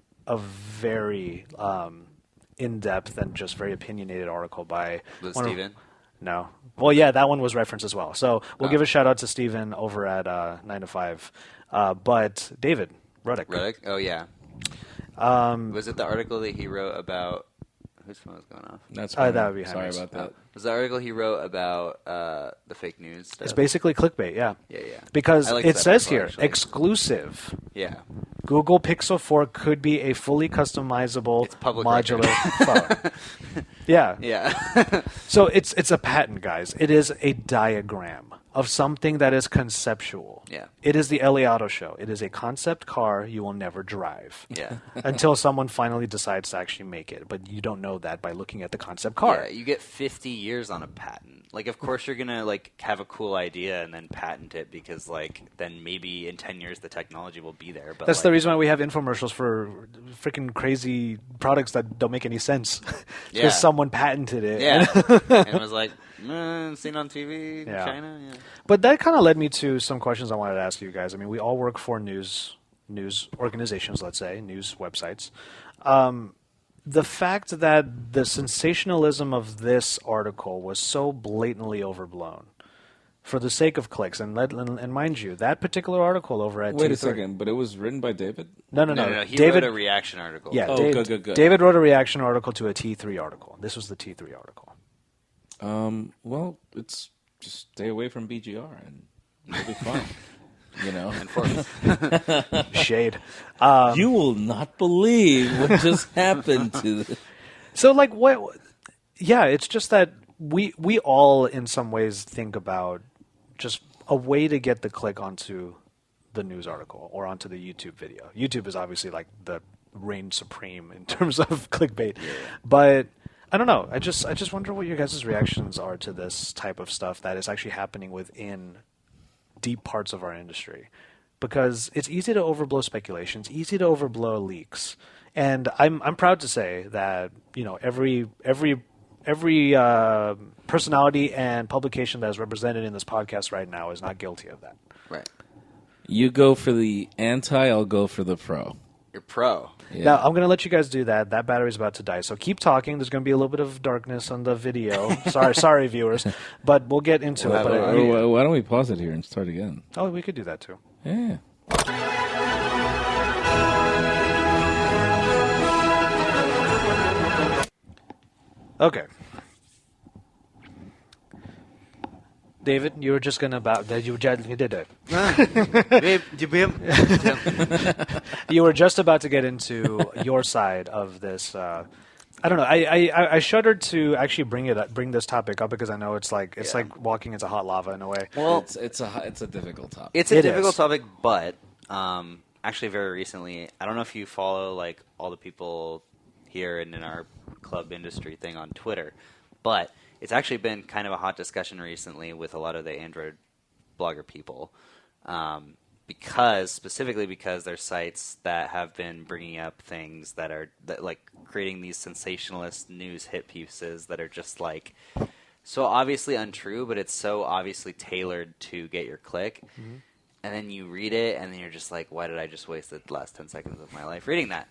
in-depth and just very opinionated article by Was one of- Steven? No. Well, yeah, that one was referenced as well. So we'll Oh. give a shout out to Steven over at 9 to 5. But David Ruddick. Ruddick? Oh, yeah. Was it the article that he wrote about... Whose phone was going off? That's that fine. would be Sorry Henry's. about that. Was the article he wrote about the fake news stuff? It's basically clickbait, yeah. Yeah, yeah. Because I liked it that says article, here, actually. exclusive. Yeah. Google Pixel 4 could be a fully customizable It's public modular phone. Yeah. Yeah. So it's a patent, guys. It is a diagram of something that is conceptual. Yeah. It is the LA Auto Show. It is a concept car you will never drive. Yeah. Until someone finally decides to actually make it. But you don't know that by looking at the concept car. Yeah, you get 50 years on a patent. Like, of course you're going to, like, have a cool idea and then patent it because, like, then maybe in 10 years the technology will be there. But That's the like, reason why we have infomercials for freaking crazy products that don't make any sense. Because Yeah. someone patented it. Yeah. And it was like, seen on TV in Yeah. China? Yeah. But that kind of led me to some questions I wanted to ask you guys. I mean, we all work for news organizations, let's say, news websites. The fact that the sensationalism of this article was so blatantly overblown for the sake of clicks, and mind you, that particular article over at Wait a T3 second, but it was written by David? No. No. He David, wrote a reaction article. yeah, Oh, Dave- good. David wrote a reaction article to a T3 article. This was the T3 article. Well, it's just stay away from BGR and you'll be fine. You know? And Forbes. Shade. You will not believe what just happened to the... So, like, what? Yeah, it's just that we all, in some ways, think about just a way to get the click onto the news article or onto the YouTube video. YouTube is obviously like the reign supreme in terms of clickbait, but I don't know. I just wonder what your guys' reactions are to this type of stuff that is actually happening within deep parts of our industry, because it's easy to overblow speculations, easy to overblow leaks, and I'm proud to say that every personality and publication that is represented in this podcast right now is not guilty of that. Right. You go for the anti, I'll go for the pro. You're pro. Yeah. Now, I'm going to let you guys do that. That battery's about to die. So keep talking. There's going to be a little bit of darkness on the video. sorry, viewers. But we'll get into it. But, Why don't we pause it here and start again? oh, we could do that too. Yeah. Okay. David, you were just going to you did it. You were just about to get into your side of this. I don't know. I shuddered to actually bring this topic up because I know it's like walking into hot lava in a way. Well, It's a difficult topic. it's a It difficult is. topic, but actually very recently, I don't know if you follow like all the people here and in our club industry thing on Twitter, but it's actually been kind of a hot discussion recently with a lot of the Android blogger people, specifically because there's sites that have been bringing up things that like creating these sensationalist news hit pieces that are just like so obviously untrue, but it's so obviously tailored to get your click. Mm-hmm. And then you read it, and then you're just like, why did I just waste the last 10 seconds of my life reading that?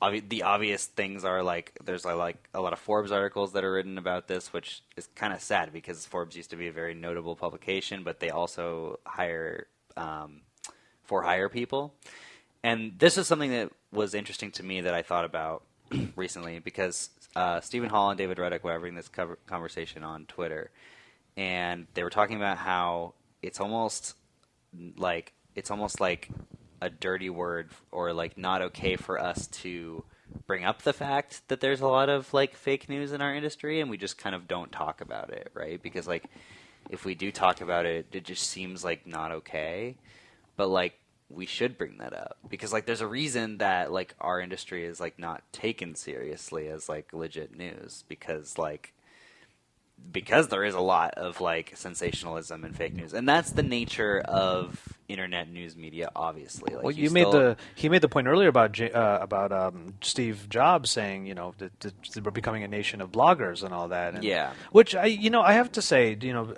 the obvious things are like there's like a lot of Forbes articles that are written about this, which is kind of sad because Forbes used to be a very notable publication, but they also hire for hire people. And this is something that was interesting to me that I thought about recently because Stephen Hall and David Reddick were having this conversation on Twitter, and they were talking about how it's almost like a dirty word or like not okay for us to bring up the fact that there's a lot of like fake news in our industry, and we just kind of don't talk about it, right? Because like if we do talk about it, it just seems like not okay. But like we should bring that up because like there's a reason that like our industry is like not taken seriously as like legit news because there is a lot of like sensationalism and fake news, and that's the nature of internet news media. Obviously, like, well, he made the point earlier about Steve Jobs saying, you know, that we're becoming a nation of bloggers and all that. And, yeah, which I have to say, you know,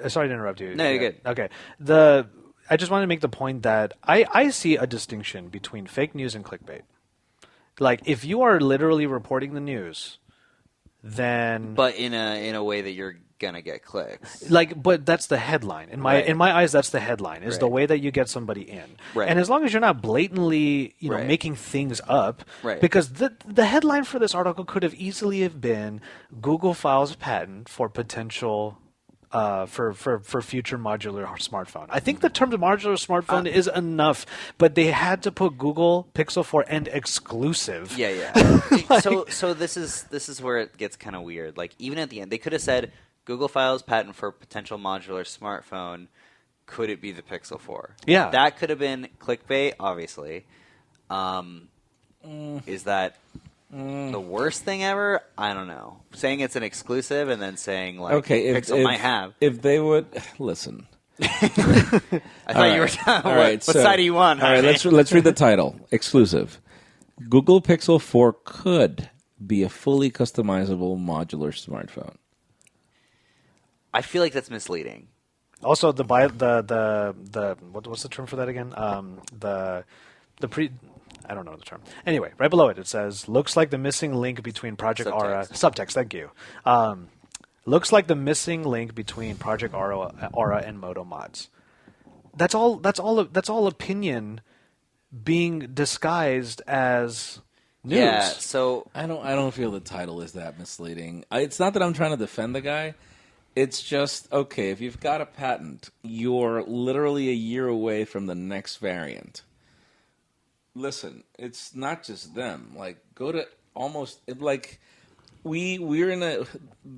sorry to interrupt you. No, you're good. Okay, I just want to make the point that I see a distinction between fake news and clickbait. Like if you are literally reporting the news, then but in a way that you're gonna get clicks. Like, but that's the headline. In my eyes, that's the headline. Is the way that you get somebody in. Right. And as long as you're not blatantly, you know, making things up. Right. Because the headline for this article could have easily have been Google files a patent for potential. For future modular smartphone. I think the term modular smartphone is enough, but they had to put Google Pixel 4 and exclusive. Yeah. So this is where it gets kind of weird. Like even at the end, they could have said Google files patent for potential modular smartphone. Could it be the Pixel 4? Yeah, that could have been clickbait. Obviously, is that the worst thing ever? I don't know. Saying it's an exclusive and then saying like Pixel might have. If they would listen. I thought you were talking what side do you want? All right, let's read the title. Exclusive. Google Pixel 4 could be a fully customizable modular smartphone. I feel like that's misleading. Also, what's the term for that again? I don't know the term. Anyway, right below it, it says, looks like the missing link between Project Ara... Subtext, thank you. Looks like the missing link between Project Ara and Moto Mods. That's all opinion being disguised as news. Yeah, so... I don't feel the title is that misleading. It's not that I'm trying to defend the guy. It's just, okay, if you've got a patent, you're literally a year away from the next variant. Listen, it's not just them. Like, go to almost like we're in a.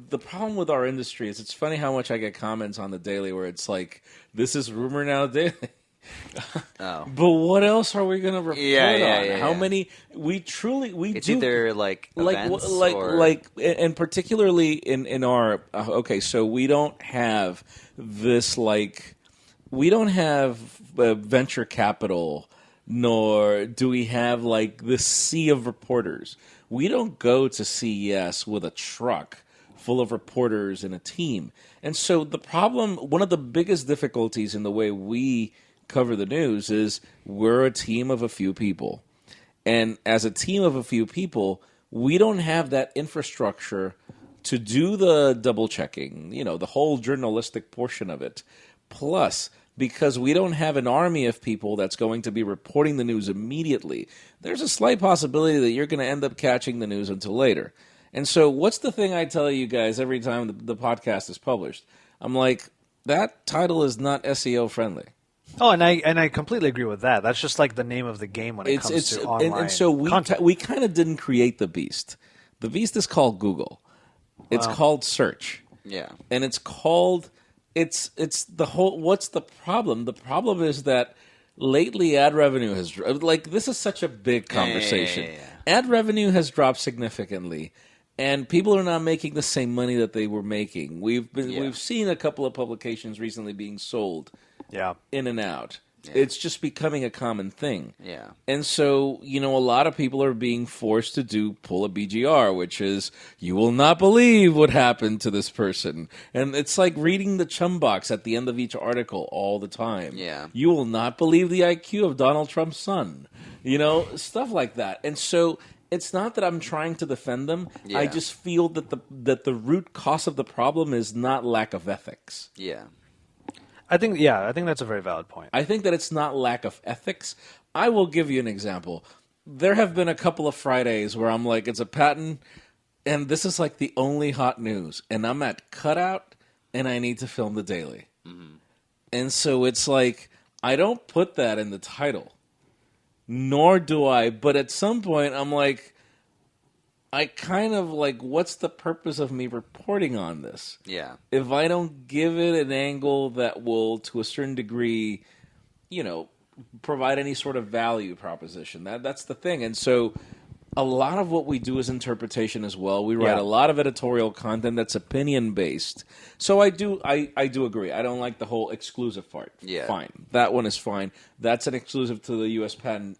The problem with our industry is it's funny how much I get comments on the daily where it's like, "This is rumor now daily." Oh, but what else are we gonna report on? Yeah. How many? It's either like events and particularly in our okay. So we don't have this we don't have venture capital. Nor do we have like this sea of reporters. We don't go to CES with a truck full of reporters and a team. And so the problem, one of the biggest difficulties in the way we cover the news is we're a team of a few people. And as a team of a few people, we don't have that infrastructure to do the double checking, you know, the whole journalistic portion of it. Plus, because we don't have an army of people that's going to be reporting the news immediately, there's a slight possibility that you're going to end up catching the news until later. And so what's the thing I tell you guys every time the podcast is published? I'm like, that title is not SEO friendly. Oh, and I completely agree with that. That's just like the name of the game when it comes to online and so content. We kind of didn't create the beast. The beast is called Google. It's called search. Yeah. And it's called... It's the whole. What's the problem? The problem is that lately ad revenue has this is such a big conversation. Yeah. Ad revenue has dropped significantly, and people are not making the same money that they were making. We've seen a couple of publications recently being sold, in and out. Yeah. It's just becoming a common thing. Yeah. And so, you know, a lot of people are being forced to pull a BGR, which is, you will not believe what happened to this person. And it's like reading the chum box at the end of each article all the time. Yeah. You will not believe the IQ of Donald Trump's son. You know, stuff like that. And so it's not that I'm trying to defend them. Yeah. I just feel that the root cause of the problem is not lack of ethics. Yeah. I think that's a very valid point. I think that it's not lack of ethics. I will give you an example. There have been a couple of Fridays where I'm like, it's a patent, and this is like the only hot news, and I'm at cutout, and I need to film the daily. Mm-hmm. And so it's like, I don't put that in the title. Nor do I, but at some point I'm like, I kind of like, what's the purpose of me reporting on this? Yeah. If I don't give it an angle that will, to a certain degree, provide any sort of value proposition. That's the thing. And so a lot of what we do is interpretation as well. We write a lot of editorial content that's opinion based. So I do agree. I don't like the whole exclusive part. Yeah. Fine. That one is fine. That's an exclusive to the U.S. Patent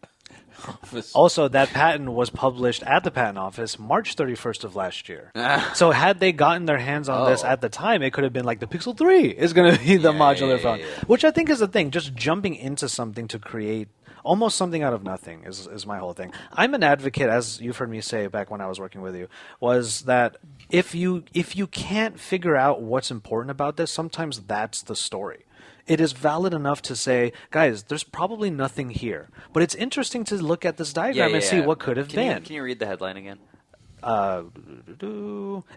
Office. Also, that patent was published at the Patent Office March 31st of last year. So had they gotten their hands on this at the time, it could have been like the Pixel 3 is going to be the modular phone, which I think is the thing. Just jumping into something to create almost something out of nothing is my whole thing. I'm an advocate, as you've heard me say back when I was working with you, was that if you can't figure out what's important about this, sometimes that's the story. It is valid enough to say, guys, there's probably nothing here. But it's interesting to look at this diagram and see what could have been. Can you read the headline again?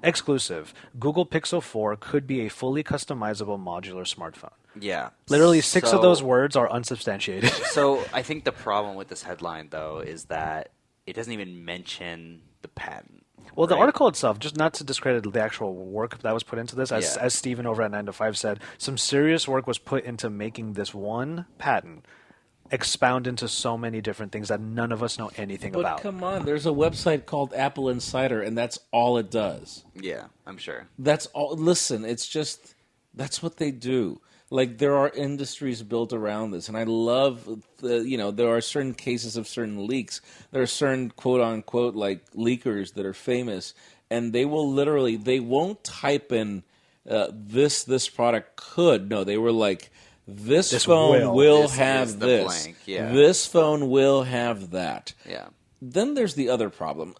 Exclusive. Google Pixel 4 could be a fully customizable modular smartphone. Yeah. Literally 6 of those words are unsubstantiated. So I think the problem with this headline, though, is that it doesn't even mention the patent. Well, the article itself, just not to discredit the actual work that was put into this, as Steven over at 9 to 5 said, some serious work was put into making this one patent expound into so many different things that none of us know anything about. But come on, there's a website called Apple Insider, and that's all it does. Yeah, I'm sure. That's all. Listen, it's just, that's what they do. Like, there are industries built around this, and I love there are certain cases of certain leaks. There are certain quote-unquote, like, leakers that are famous, and they will literally, they won't type in this product could. No, they were like, this phone will have this. Blank. Yeah. This phone will have that. Yeah. Then there's the other problem.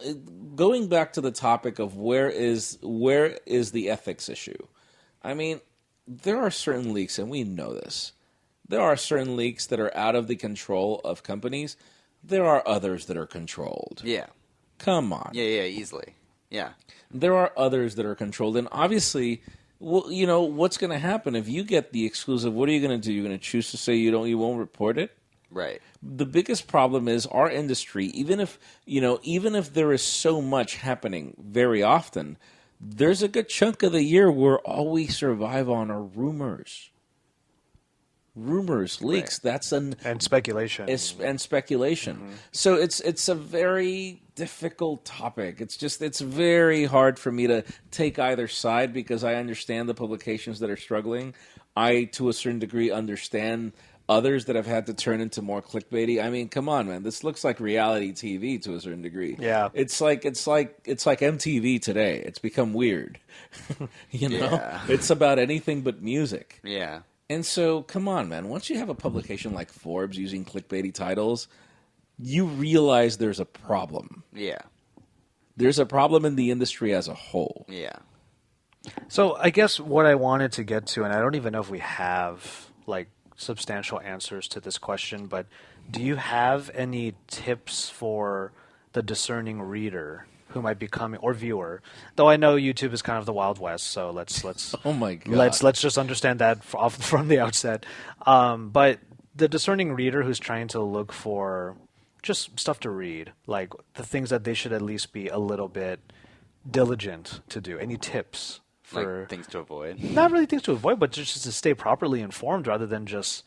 Going back to the topic of where is the ethics issue. I mean, there are certain leaks, and we know this. There are certain leaks that are out of the control of companies. There are others that are controlled. Yeah. Come on. Yeah, easily. Yeah. There are others that are controlled, and obviously, well, what's going to happen if you get the exclusive? What are you going to do? You're going to choose to say you won't report it? Right. The biggest problem is our industry. Even if there is so much happening very often, there's a good chunk of the year where all we survive on are rumors. Rumors, leaks. Right. And speculation. And speculation. Mm-hmm. So it's a very difficult topic. It's very hard for me to take either side because I understand the publications that are struggling. I, to a certain degree, understand others that have had to turn into more clickbaity. I mean, come on, man. This looks like reality TV to a certain degree. Yeah. It's like MTV today. It's become weird. Yeah. It's about anything but music. Yeah. And so, come on, man. Once you have a publication like Forbes using clickbaity titles, you realize there's a problem. Yeah. There's a problem in the industry as a whole. Yeah. So I guess what I wanted to get to, and I don't even know if we have like substantial answers to this question, but do you have any tips for the discerning reader who might be coming, or viewer? Though I know YouTube is kind of the Wild West, so let's oh my God. let's just understand that from the outset. But the discerning reader who's trying to look for just stuff to read, like the things that they should at least be a little bit diligent to do. Any tips? For like things to avoid? Not really things to avoid, but just to stay properly informed rather than just...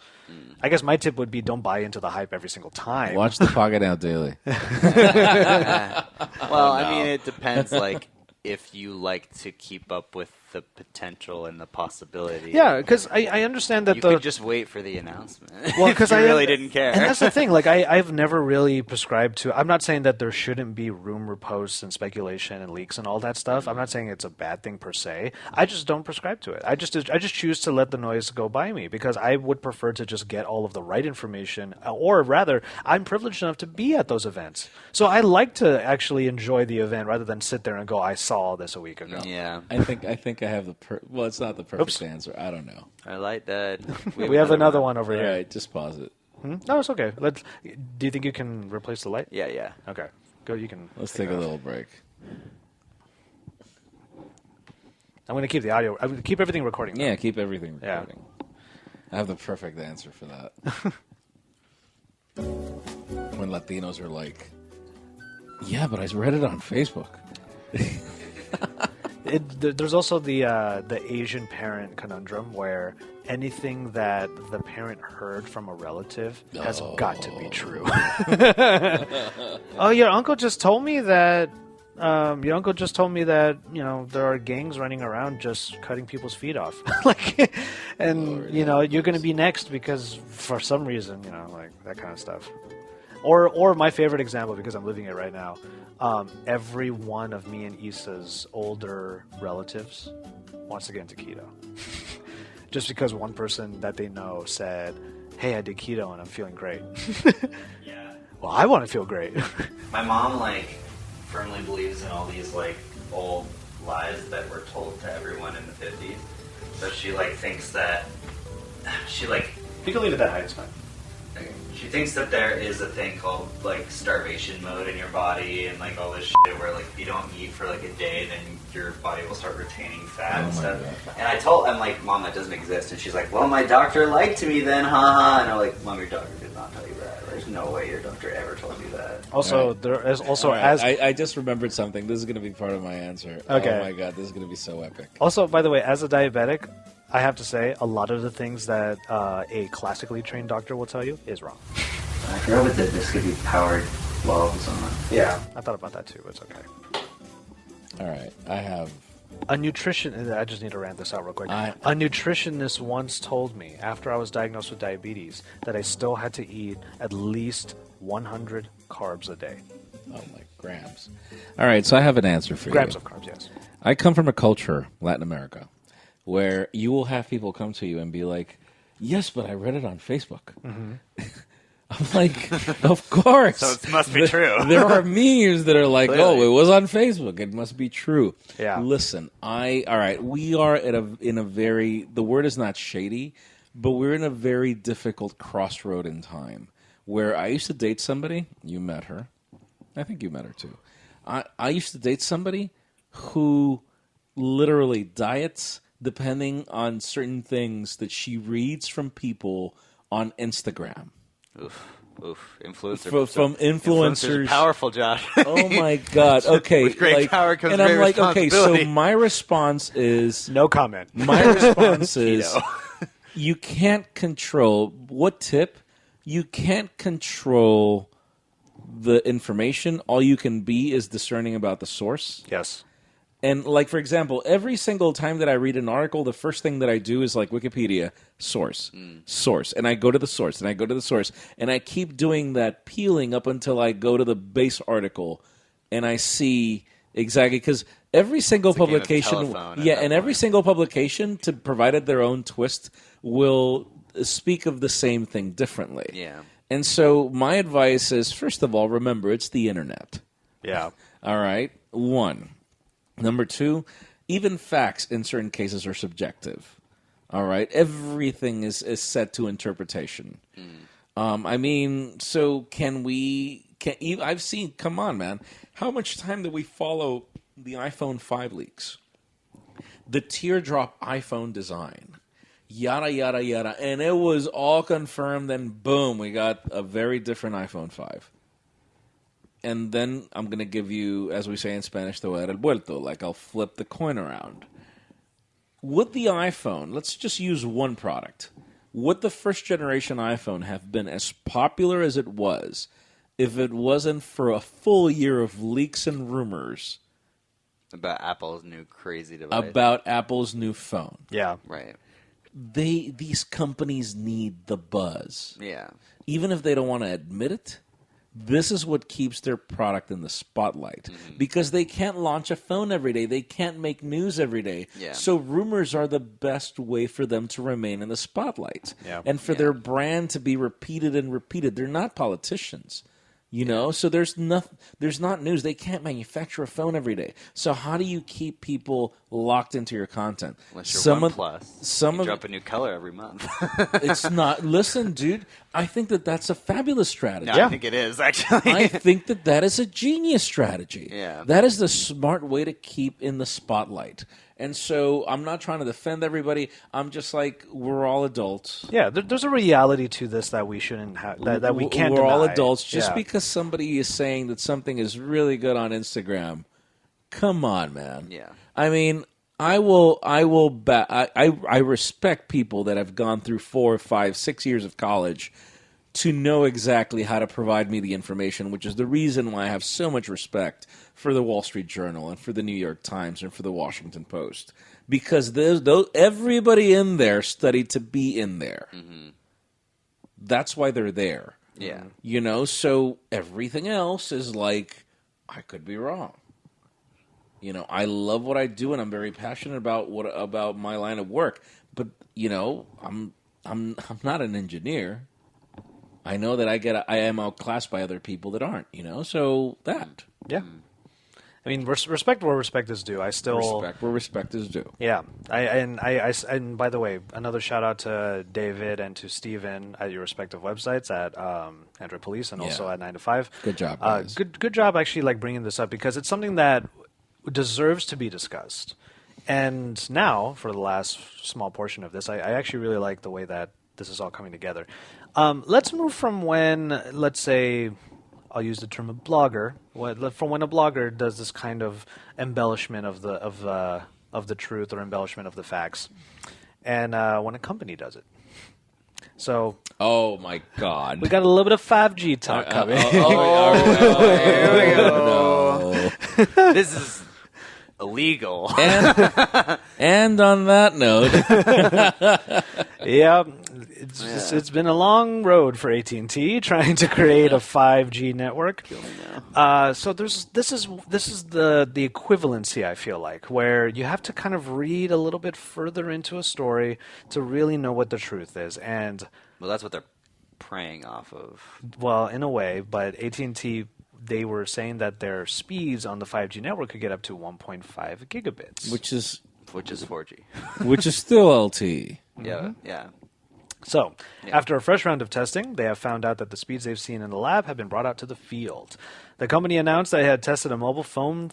I guess my tip would be don't buy into the hype every single time. Watch the Pocketnow Daily. Well, I mean, it depends, like, if you like to keep up with the potential and the possibility. Yeah, because I understand that you could just wait for the announcement. Well, because I I really didn't care. And that's the thing. Like, I've never really prescribed to. I'm not saying that there shouldn't be rumor posts and speculation and leaks and all that stuff. I'm not saying it's a bad thing per se. I just don't prescribe to it. I just choose to let the noise go by me because I would prefer to just get all of the right information, or rather, I'm privileged enough to be at those events, so I like to actually enjoy the event rather than sit there and go, "I saw all this a week ago." Yeah, I think I have the well, it's not the perfect answer. I don't know. I like that. We have another one over All here. right, just pause it. No, it's okay. Do you think you can replace the light? Yeah. Okay. Go. You can. Let's take a little break. I'm going to keep the audio. I'm going to keep everything recording. Yeah, keep everything Yeah. recording. I have the perfect answer for that. When Latinos are like, "Yeah, but I read it on Facebook." There's also the Asian parent conundrum where anything that the parent heard from a relative has got to be true. Oh, your uncle just told me that. Your uncle just told me that there are gangs running around just cutting people's feet off, you're going to be next because for some reason, like that kind of stuff. Or my favorite example, because I'm living it right now, every one of me and Issa's older relatives wants to get into keto. Just because one person that they know said, "Hey, I did keto and I'm feeling great." Yeah. Well, I want to feel great. My mom firmly believes in all these old lies that were told to everyone in the 50s. So she thinks that You can leave it that high, it's fine. she thinks that there is a thing called starvation mode in your body and all this shit where if you don't eat for a day, then your body will start retaining fat and stuff. God. And I'm like, "Mom, that doesn't exist." And she's like, "Well, my doctor lied to me then, haha." And I'm like, "Mom, your doctor did not tell you that. There's no way your doctor ever told you that." Also, Right. there is also All right, as I just remembered something. This is going to be part of my answer. Okay. Oh my god, this is going to be so epic. Also, by the way, as a diabetic, I have to say a lot of the things that a classically trained doctor will tell you is wrong. I forgot what this could be powered bulbs on. Yeah, I thought about that too. It's okay. All right, I have. I just need to rant this out real quick. A nutritionist once told me after I was diagnosed with diabetes that I still had to eat at least 100 carbs a day. Oh my grams. All right, so I have an answer for Grams you. of carbs, yes. I come from a culture, Latin America, where you will have people come to you and be like, "Yes, but I read it on Facebook." Mm-hmm. I'm like, of course. So it must be true. There are memes that are like, Clearly. "Oh, it was on Facebook. It must be true." Yeah. Listen, all right. We are in a very, the word is not shady, but we're in a very difficult crossroad in time where I used to date somebody. You met her. I think you met her too. I used to date somebody who literally diets depending on certain things that she reads from people on Instagram. Oof. Influencer. From influencers. Are powerful, Josh. Oh my god. Okay. With great power comes and I'm great like, okay, so responsibility. my response is No comment. my response is you can't control what tip? You can't control the information. All you can be is discerning about the source. Yes. And, for example, every single time that I read an article, the first thing that I do is, Wikipedia, source, source. And I go to the source, and I go to the source. And I keep doing that peeling up until I go to the base article, and I see exactly, because every single publication, every single publication, provided their own twist, will speak of the same thing differently. Yeah. And so my advice is, first of all, remember, it's the internet. Yeah. All right? One. Number two, even facts in certain cases are subjective. All right? Everything is set to interpretation. So I've seen, come on, man. How much time did we follow the iPhone 5 leaks? The teardrop iPhone design. Yada, yada, yada. And it was all confirmed, and boom, we got a very different iPhone 5. And then I'm going to give you, as we say in Spanish, te voy a dar el vuelto, I'll flip the coin around. Would the iPhone, let's just use one product, would the first generation iPhone have been as popular as it was if it wasn't for a full year of leaks and rumors About Apple's new crazy device. About Apple's new phone. Yeah. Right. These companies need the buzz. Yeah. Even if they don't want to admit it, this is what keeps their product in the spotlight. Because they can't launch a phone every day. They can't make news every day. Yeah. So rumors are the best way for them to remain in the spotlight. Yeah. And for their brand to be repeated and repeated. They're not politicians. You know, so there's not news. They can't manufacture a phone every day. So how do you keep people locked into your content? Unless you're OnePlus. You drop a new color every month. It's not. Listen, dude, I think that's a fabulous strategy. No, I think it is, actually. I think that is a genius strategy. Yeah. That is the smart way to keep in the spotlight. And so I'm not trying to defend everybody. I'm just like, we're all adults. Yeah, there's a reality to this that we shouldn't have, that we can't We're deny. all adults. Just because somebody is saying that something is really good on Instagram, come on, man. Yeah. I mean, I respect people that have gone through 4, 5, 6 years of college to know exactly how to provide me the information, which is the reason why I have so much respect for the Wall Street Journal and for the New York Times and for the Washington Post. Because everybody in there studied to be in there. Mm-hmm. That's why they're there. Yeah. You know, so everything else is like, I could be wrong. You know, I love what I do and I'm very passionate about my line of work. But, you know, I'm not an engineer. I know that I am outclassed by other people that aren't, you know, so that. Yeah. I mean, respect where respect is due. I still respect where respect is due. Yeah, and by the way, another shout out to David and to Steven at your respective websites at Android Police and also at 9 to 5. Good job, guys. Good job actually like bringing this up because it's something that deserves to be discussed. And now, for the last small portion of this, I actually really like the way that this is all coming together. Let's move from when, let's say, I'll use the term a blogger. From when a blogger does this kind of embellishment of the truth or embellishment of the facts, and when a company does it. So, oh my God, we got a little bit of 5G talk coming. Here we go. No. This is illegal. And on that note, yeah. It's been a long road for AT&T trying to create a 5G network. So this is the equivalency, I feel like, where you have to kind of read a little bit further into a story to really know what the truth is. And well, that's what they're preying off of. Well, in a way, but AT&T, they were saying that their speeds on the 5G network could get up to 1.5 gigabits, which is 4G, which is still LTE. Yeah. So, after a fresh round of testing, they have found out that the speeds they've seen in the lab have been brought out to the field. The company announced they had tested a mobile phone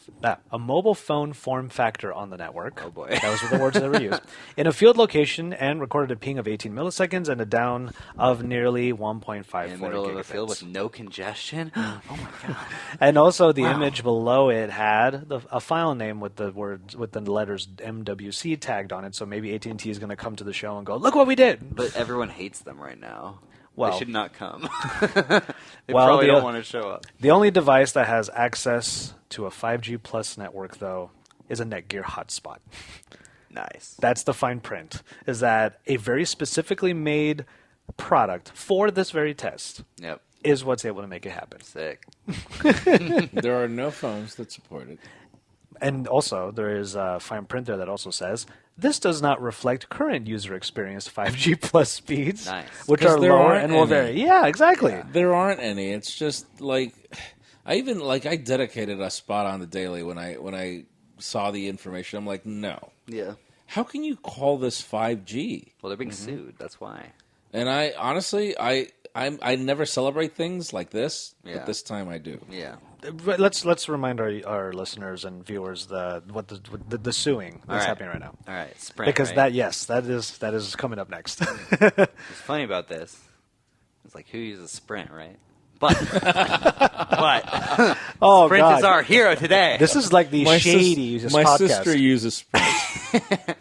form factor on the network. Oh boy. That was the words that were used. In a field location and recorded a ping of 18 milliseconds and a down of nearly 1.54 in the middle gigabits. of a field with no congestion. Oh my God. And also the image below it had a file name with the letters MWC tagged on it. So maybe AT&T is going to come to the show and go, "Look what we did." But everyone hates them right now. Well, they should not come. They probably don't want to show up. The only device that has access to a 5G plus network, though, is a Netgear hotspot. Nice. That's the fine print, is that a very specifically made product for this very test is what's able to make it happen. Sick. There are no phones that support it. And also, there is a fine print there that also says, this does not reflect current user experience 5G plus speeds, which are lower and will vary. Yeah, exactly. Yeah. There aren't any. It's just like, I dedicated a spot on the daily when I saw the information. I'm like, no. Yeah. How can you call this 5G? Well, they're being sued. That's why. And I honestly, I never celebrate things like this, but this time I do. Yeah. Let's remind our listeners and viewers the suing that's happening right now. All right, Sprint. Because right? that is coming up next. What's funny about this? It's like who uses Sprint, right? But Sprint is our hero today. This is like the shady uses my podcast. sister uses Sprint.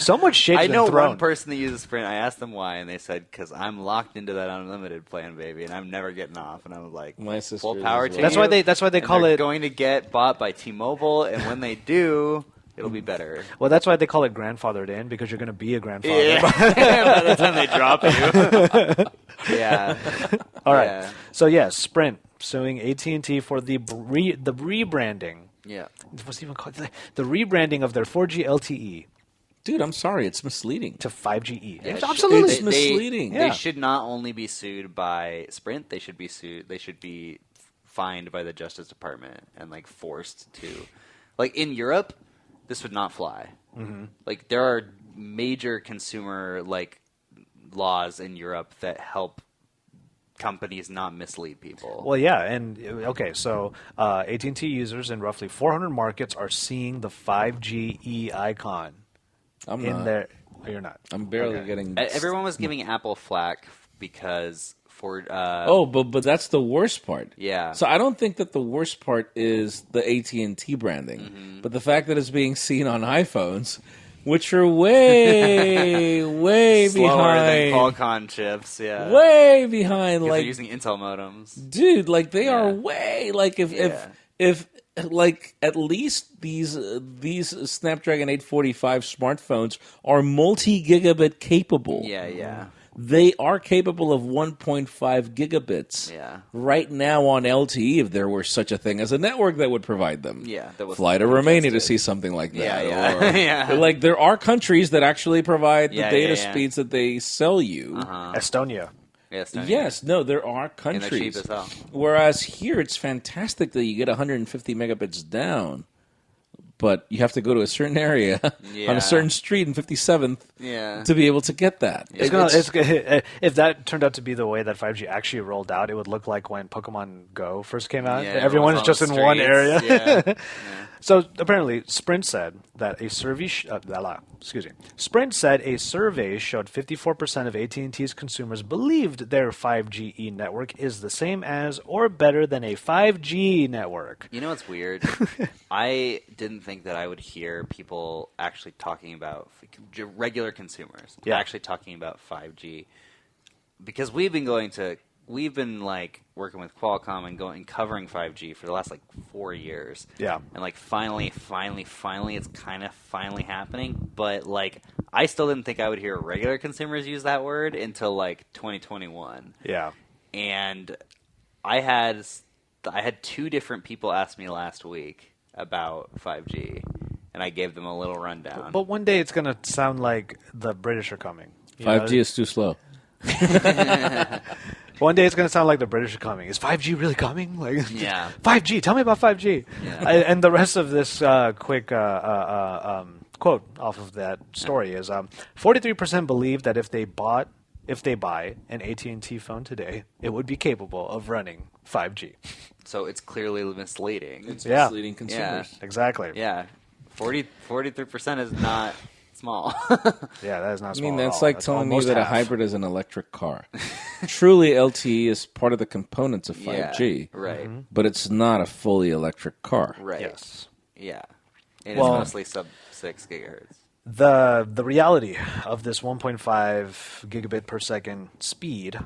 So much shade. I know one person that uses Sprint. I asked them why, and they said, because I'm locked into that unlimited plan, baby, and I'm never getting off. And I was like, My sister full is power as to well. you. That's why they And call they're it. going to get bought by T-Mobile, and when they do, it'll be better. Well, that's why they call it grandfathered in, because you're going to be a grandfather. Yeah. By the time they drop you. Yeah. All right. Yeah. So yes, Sprint suing AT&T for the rebranding. Yeah. What's it even called? The rebranding of their 4G LTE Dude, I'm sorry. It's misleading. to 5GE. Yeah, Absolutely. It's misleading. Yeah. They should not only be sued by Sprint. They should be sued. They should be fined by the Justice Department and like forced to, like in Europe, this would not fly. Mm-hmm. Like there are major consumer like laws in Europe that help companies not mislead people. Well, yeah, and okay, so AT&T users in roughly 400 markets are seeing the 5GE icon I'm in not. there. Oh, you're not. I'm barely getting. Everyone was giving Apple flack because for but that's the worst part. Yeah. So I don't think that the worst part is the AT&T branding, but the fact that it's being seen on iPhones, which are way, way slower than behind. Qualcomm chips. Yeah. Way behind, Because like they're using Intel modems. dude, like they are Yeah. way like if like at least these Snapdragon 845 smartphones are multi-gigabit capable. Yeah. They are capable of 1.5 gigabits. Yeah. Right now on LTE, if there were such a thing as a network that would provide them. Yeah, that was Fly to Romania to congested. see something like that. Yeah. Or, Yeah. Like there are countries that actually provide the Yeah, data yeah. speeds that they sell you. Estonia. Yes. Yes, no, there are And countries. they're cheap as hell. Whereas here, it's fantastic that you get 150 megabits down, but you have to go to a certain area on Yeah. a certain street in 57th Yeah. to be able to get that. If that turned out to be the way that 5G actually rolled out, it would look like when Pokemon Go first came out. Yeah, Everyone's everyone's just on in the one streets. area. Yeah. So apparently, Sprint said a survey showed 54% of AT&T's consumers believed their 5GE network is the same as or better than a 5G network. You know what's weird? I didn't think that I would hear people actually talking about regular consumers actually talking about 5G, because we've been like working with Qualcomm and covering 5G for the last like 4 years. Yeah. And like finally it's kind of finally happening, but like I still didn't think I would hear regular consumers use that word until like 2021. Yeah. And I had 2 different people ask me last week about 5G, and I gave them a little rundown. But one day it's going to sound like the British are coming. You 5G know? is too slow. One day it's going to sound like the British are coming. Is 5G really coming? Like, Yeah. 5G. Tell me about 5G. Yeah. And the rest of this quick quote off of that story is 43% believe that if they buy an AT&T phone today, it would be capable of running 5G. So it's clearly misleading. It's Yeah. misleading consumers. Exactly. Yeah. 43% is not small. Yeah, that is not I small mean, at that's all. like telling me almost that a half. hybrid is an electric car. Truly, LTE is part of the components of 5G, Yeah, right. but it's not a fully electric car. Right. Yes. Yeah. And Well- it's mostly sub 6 gigahertz. The reality of this 1.5 gigabit per second speed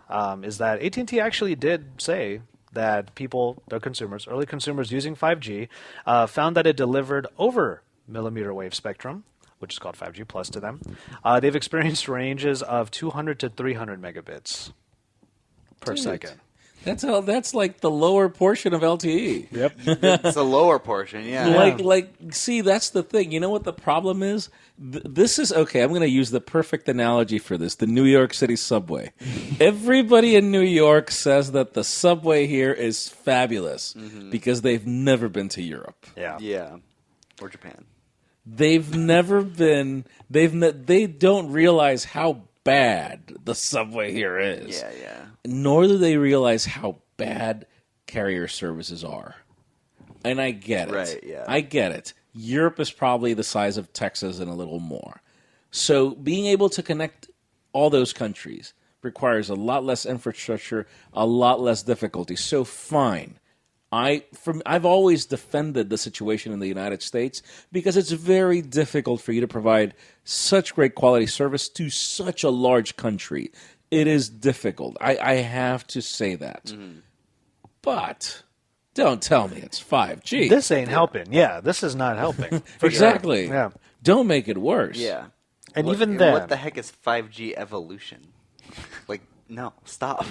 is that AT&T actually did say that early consumers using 5G, found that it delivered over millimeter wave spectrum, which is called 5G plus to them. They've experienced ranges of 200 to 300 megabits per Dude, second. That's like the lower portion of LTE. Yep. It's a lower portion, yeah. See, that's the thing. You know what the problem is? This is okay. I'm going to use the perfect analogy for this: the New York City subway. Everybody in New York says that the subway here is fabulous because they've never been to Europe. Yeah. Yeah. Or Japan. They've never been. They don't realize how bad the subway here is. Yeah. Nor do they realize how bad carrier services are. And I get it. Right, yeah. I get it. Europe is probably the size of Texas and a little more. So being able to connect all those countries requires a lot less infrastructure, a lot less difficulty. So fine. I've always defended the situation in the United States because it's very difficult for you to provide such great quality service to such a large country. It is difficult. I have to say that. But don't tell me it's 5G. This ain't helping. Yeah, this is not helping. For Exactly. Sure. Yeah. Don't make it worse. Yeah. And even then, what the heck is 5G evolution? Like, no, stop.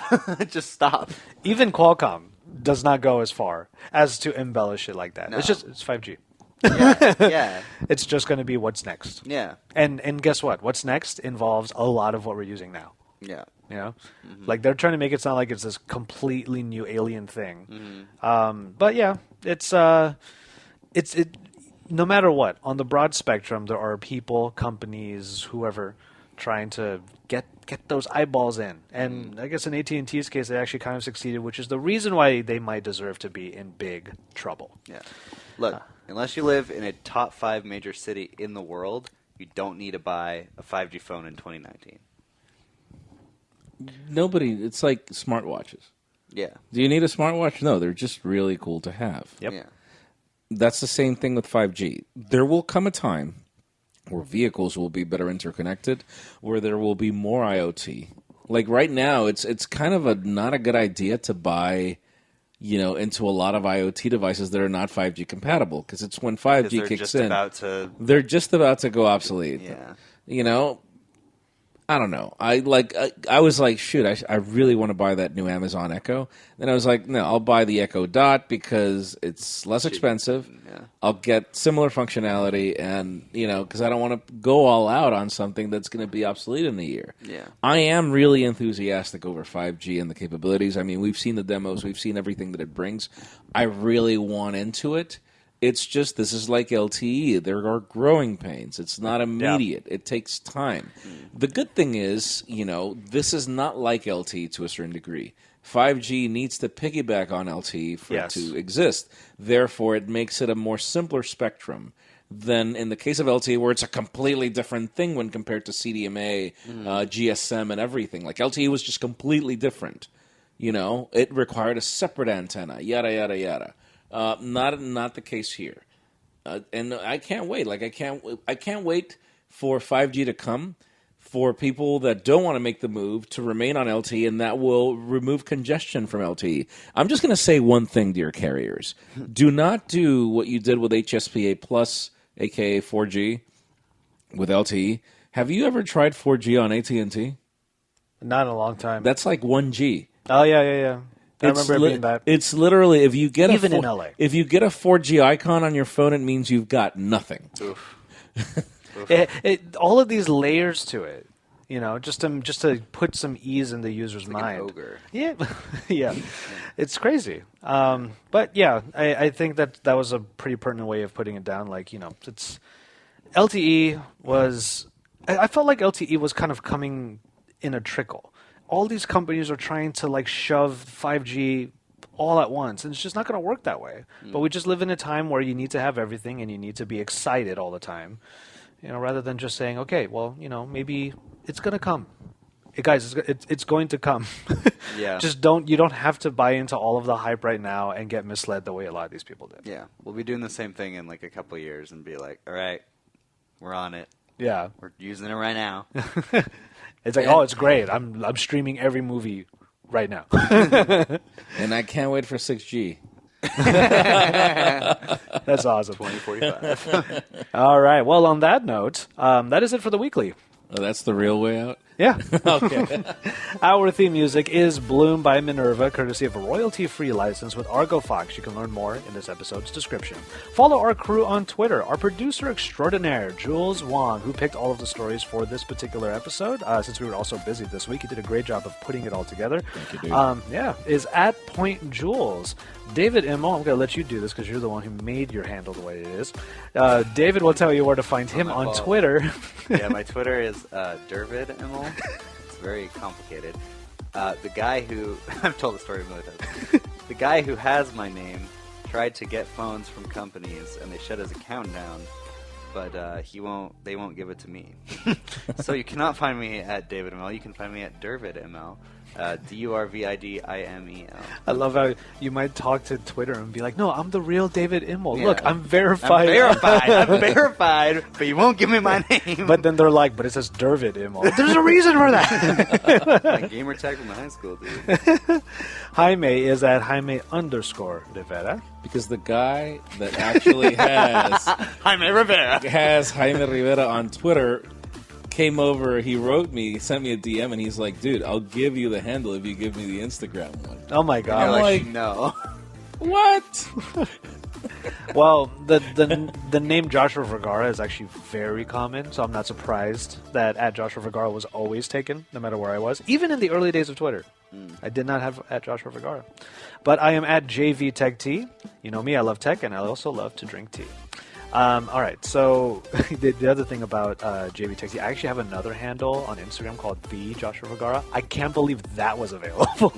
Just stop. even Qualcomm does not go as far as to embellish it like that. No. It's 5G. Yeah. It's just going to be what's next. Yeah. And guess what? What's next involves a lot of what we're using now. Yeah. You know, like they're trying to make it sound like it's this completely new alien thing. But yeah, it's no matter what, on the broad spectrum, there are people, companies, whoever, trying to get those eyeballs in. And I guess in AT&T's case, they actually kind of succeeded, which is the reason why they might deserve to be in big trouble. Yeah. Look, unless you live in a top 5 major city in the world, you don't need to buy a 5G phone in 2019. Nobody. It's like smartwatches. Yeah. Do you need a smartwatch? No, they're just really cool to have. Yep. Yeah. That's the same thing with 5G. There will come a time where vehicles will be better interconnected, where there will be more IoT. Like right now, it's kind of not a good idea to buy, into a lot of IoT devices that are not 5G compatible, because it's when 5G kicks in, they're just about to go obsolete. Yeah. I don't know. I was like, shoot, I really want to buy that new Amazon Echo. Then I was like, no, I'll buy the Echo Dot because it's less expensive. Yeah. I'll get similar functionality, and because I don't want to go all out on something that's going to be obsolete in a year. Yeah. I am really enthusiastic over 5G and the capabilities. I mean, we've seen the demos, we've seen everything that it brings. I really want into it. It's just, this is like LTE. There are growing pains. It's not immediate. Yeah. It takes time. The good thing is, this is not like LTE to a certain degree. 5G needs to piggyback on LTE for it to exist. Therefore, it makes it a more simpler spectrum than in the case of LTE, where it's a completely different thing when compared to CDMA, GSM, and everything. Like, LTE was just completely different. It required a separate antenna, yada, yada, yada. Not the case here, and I can't wait. Like I can't wait for 5G to come, for people that don't want to make the move to remain on LTE, and that will remove congestion from LTE. I'm just going to say one thing, dear carriers: do not do what you did with HSPA Plus, aka 4G, with LTE. Have you ever tried 4G on AT&T? Not in a long time. That's like 1G. Oh yeah. I remember it being that. It's literally, if you get even in LA, if you get a 4G icon on your phone, it means you've got nothing. Oof. All of these layers to it, just to put some ease in the user's mind. Like an ogre. Yeah, yeah, it's crazy. But yeah, I think that was a pretty pertinent way of putting it down. Like it's LTE was. I felt like LTE was kind of coming in a trickle. All these companies are trying to shove 5G all at once, and it's just not going to work that way. But we just live in a time where you need to have everything and you need to be excited all the time, rather than just saying, okay, well, maybe it's going to come. Hey, guys, it's going to come. Yeah. You don't have to buy into all of the hype right now and get misled the way a lot of these people did. Yeah. We'll be doing the same thing in a couple of years and be like, all right, we're on it. Yeah. We're using it right now. It's like, oh, it's great. I'm streaming every movie right now. And I can't wait for 6G. That's awesome. 2045. All right. Well, on that note, that is it for the weekly. Oh, that's the real way out? Yeah. Okay. Our theme music is Bloom by Minerva, courtesy of a royalty-free license with Argofox. You can learn more in this episode's description. Follow our crew on Twitter. Our producer extraordinaire, Jules Wong, who picked all of the stories for this particular episode, since we were all so busy this week, he did a great job of putting it all together. Thank you, dude. Is at Point Jules. David Immel, I'm going to let you do this because you're the one who made your handle the way it is. David will tell you where to find him on Twitter. Yeah, my Twitter is Dervid Immel. It's very complicated. The guy who I've told the story a million times. The guy who has my name tried to get phones from companies and they shut his account down, but they won't give it to me. So you cannot find me at David ML. You can find me at Dervid ML. DURVIDIMEL. I love how you might talk to Twitter and be like, no, I'm the real David Immel. Look, I'm verified. I'm verified, but you won't give me my name. But then they're like, but it says David Immel. There's a reason for that. My gamer tag from high school, dude. Jaime is at Jaime_Rivera. Because the guy that actually has Jaime Rivera. Jaime Rivera on Twitter came over, he wrote me, sent me a DM, and he's like, dude, I'll give you the handle if you give me the Instagram one. Oh my You're god. like, no. What? Well, the name Joshua Vergara is actually very common, so I'm not surprised that at Joshua Vergara was always taken, no matter where I was, even in the early days of Twitter. I did not have at Joshua Vergara. But I am at JVTechT. You know me, I love tech, and I also love to drink tea. All right, so the other thing about JVTechT, I actually have another handle on Instagram called The Joshua Vergara. I can't believe that was available.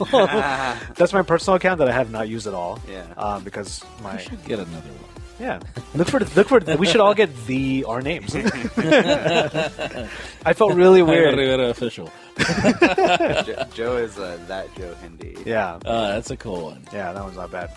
That's my personal account that I have not used at all. Yeah. Because my... I should get another one. Yeah, look for we should all get our names. I felt really Jaime weird. Rivera official. Joe is that Joe Hindi. Yeah, That's a cool one. yeah, that one's not bad.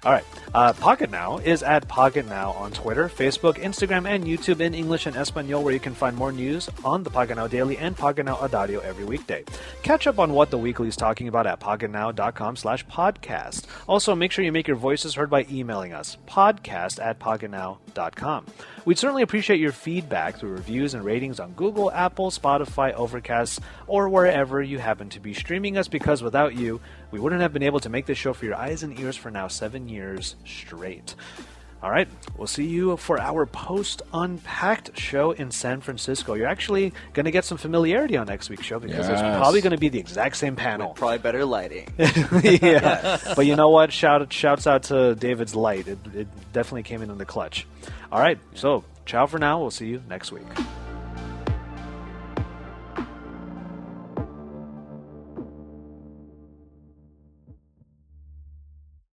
All right, Pocketnow is at Pocketnow on Twitter, Facebook, Instagram, and YouTube in English and Espanol, where you can find more news on the Pocketnow Daily and Pocketnow Audio every weekday. Catch up on what the weekly is talking about at pocketnow.com/podcast. Also, make sure you make your voices heard by emailing us, podcast@pocketnow.com. We'd certainly appreciate your feedback through reviews and ratings on Google, Apple, Spotify, Overcast, or wherever you happen to be streaming us, because without you, we wouldn't have been able to make this show for your eyes and ears for now 7 years straight. All right, we'll see you for our post-Unpacked show in San Francisco. You're actually going to get some familiarity on next week's show, because there's probably going to be the exact same panel. Probably better lighting. Yeah, but you know what? Shouts out to David's light. It definitely came in the clutch. All right, so ciao for now. We'll see you next week.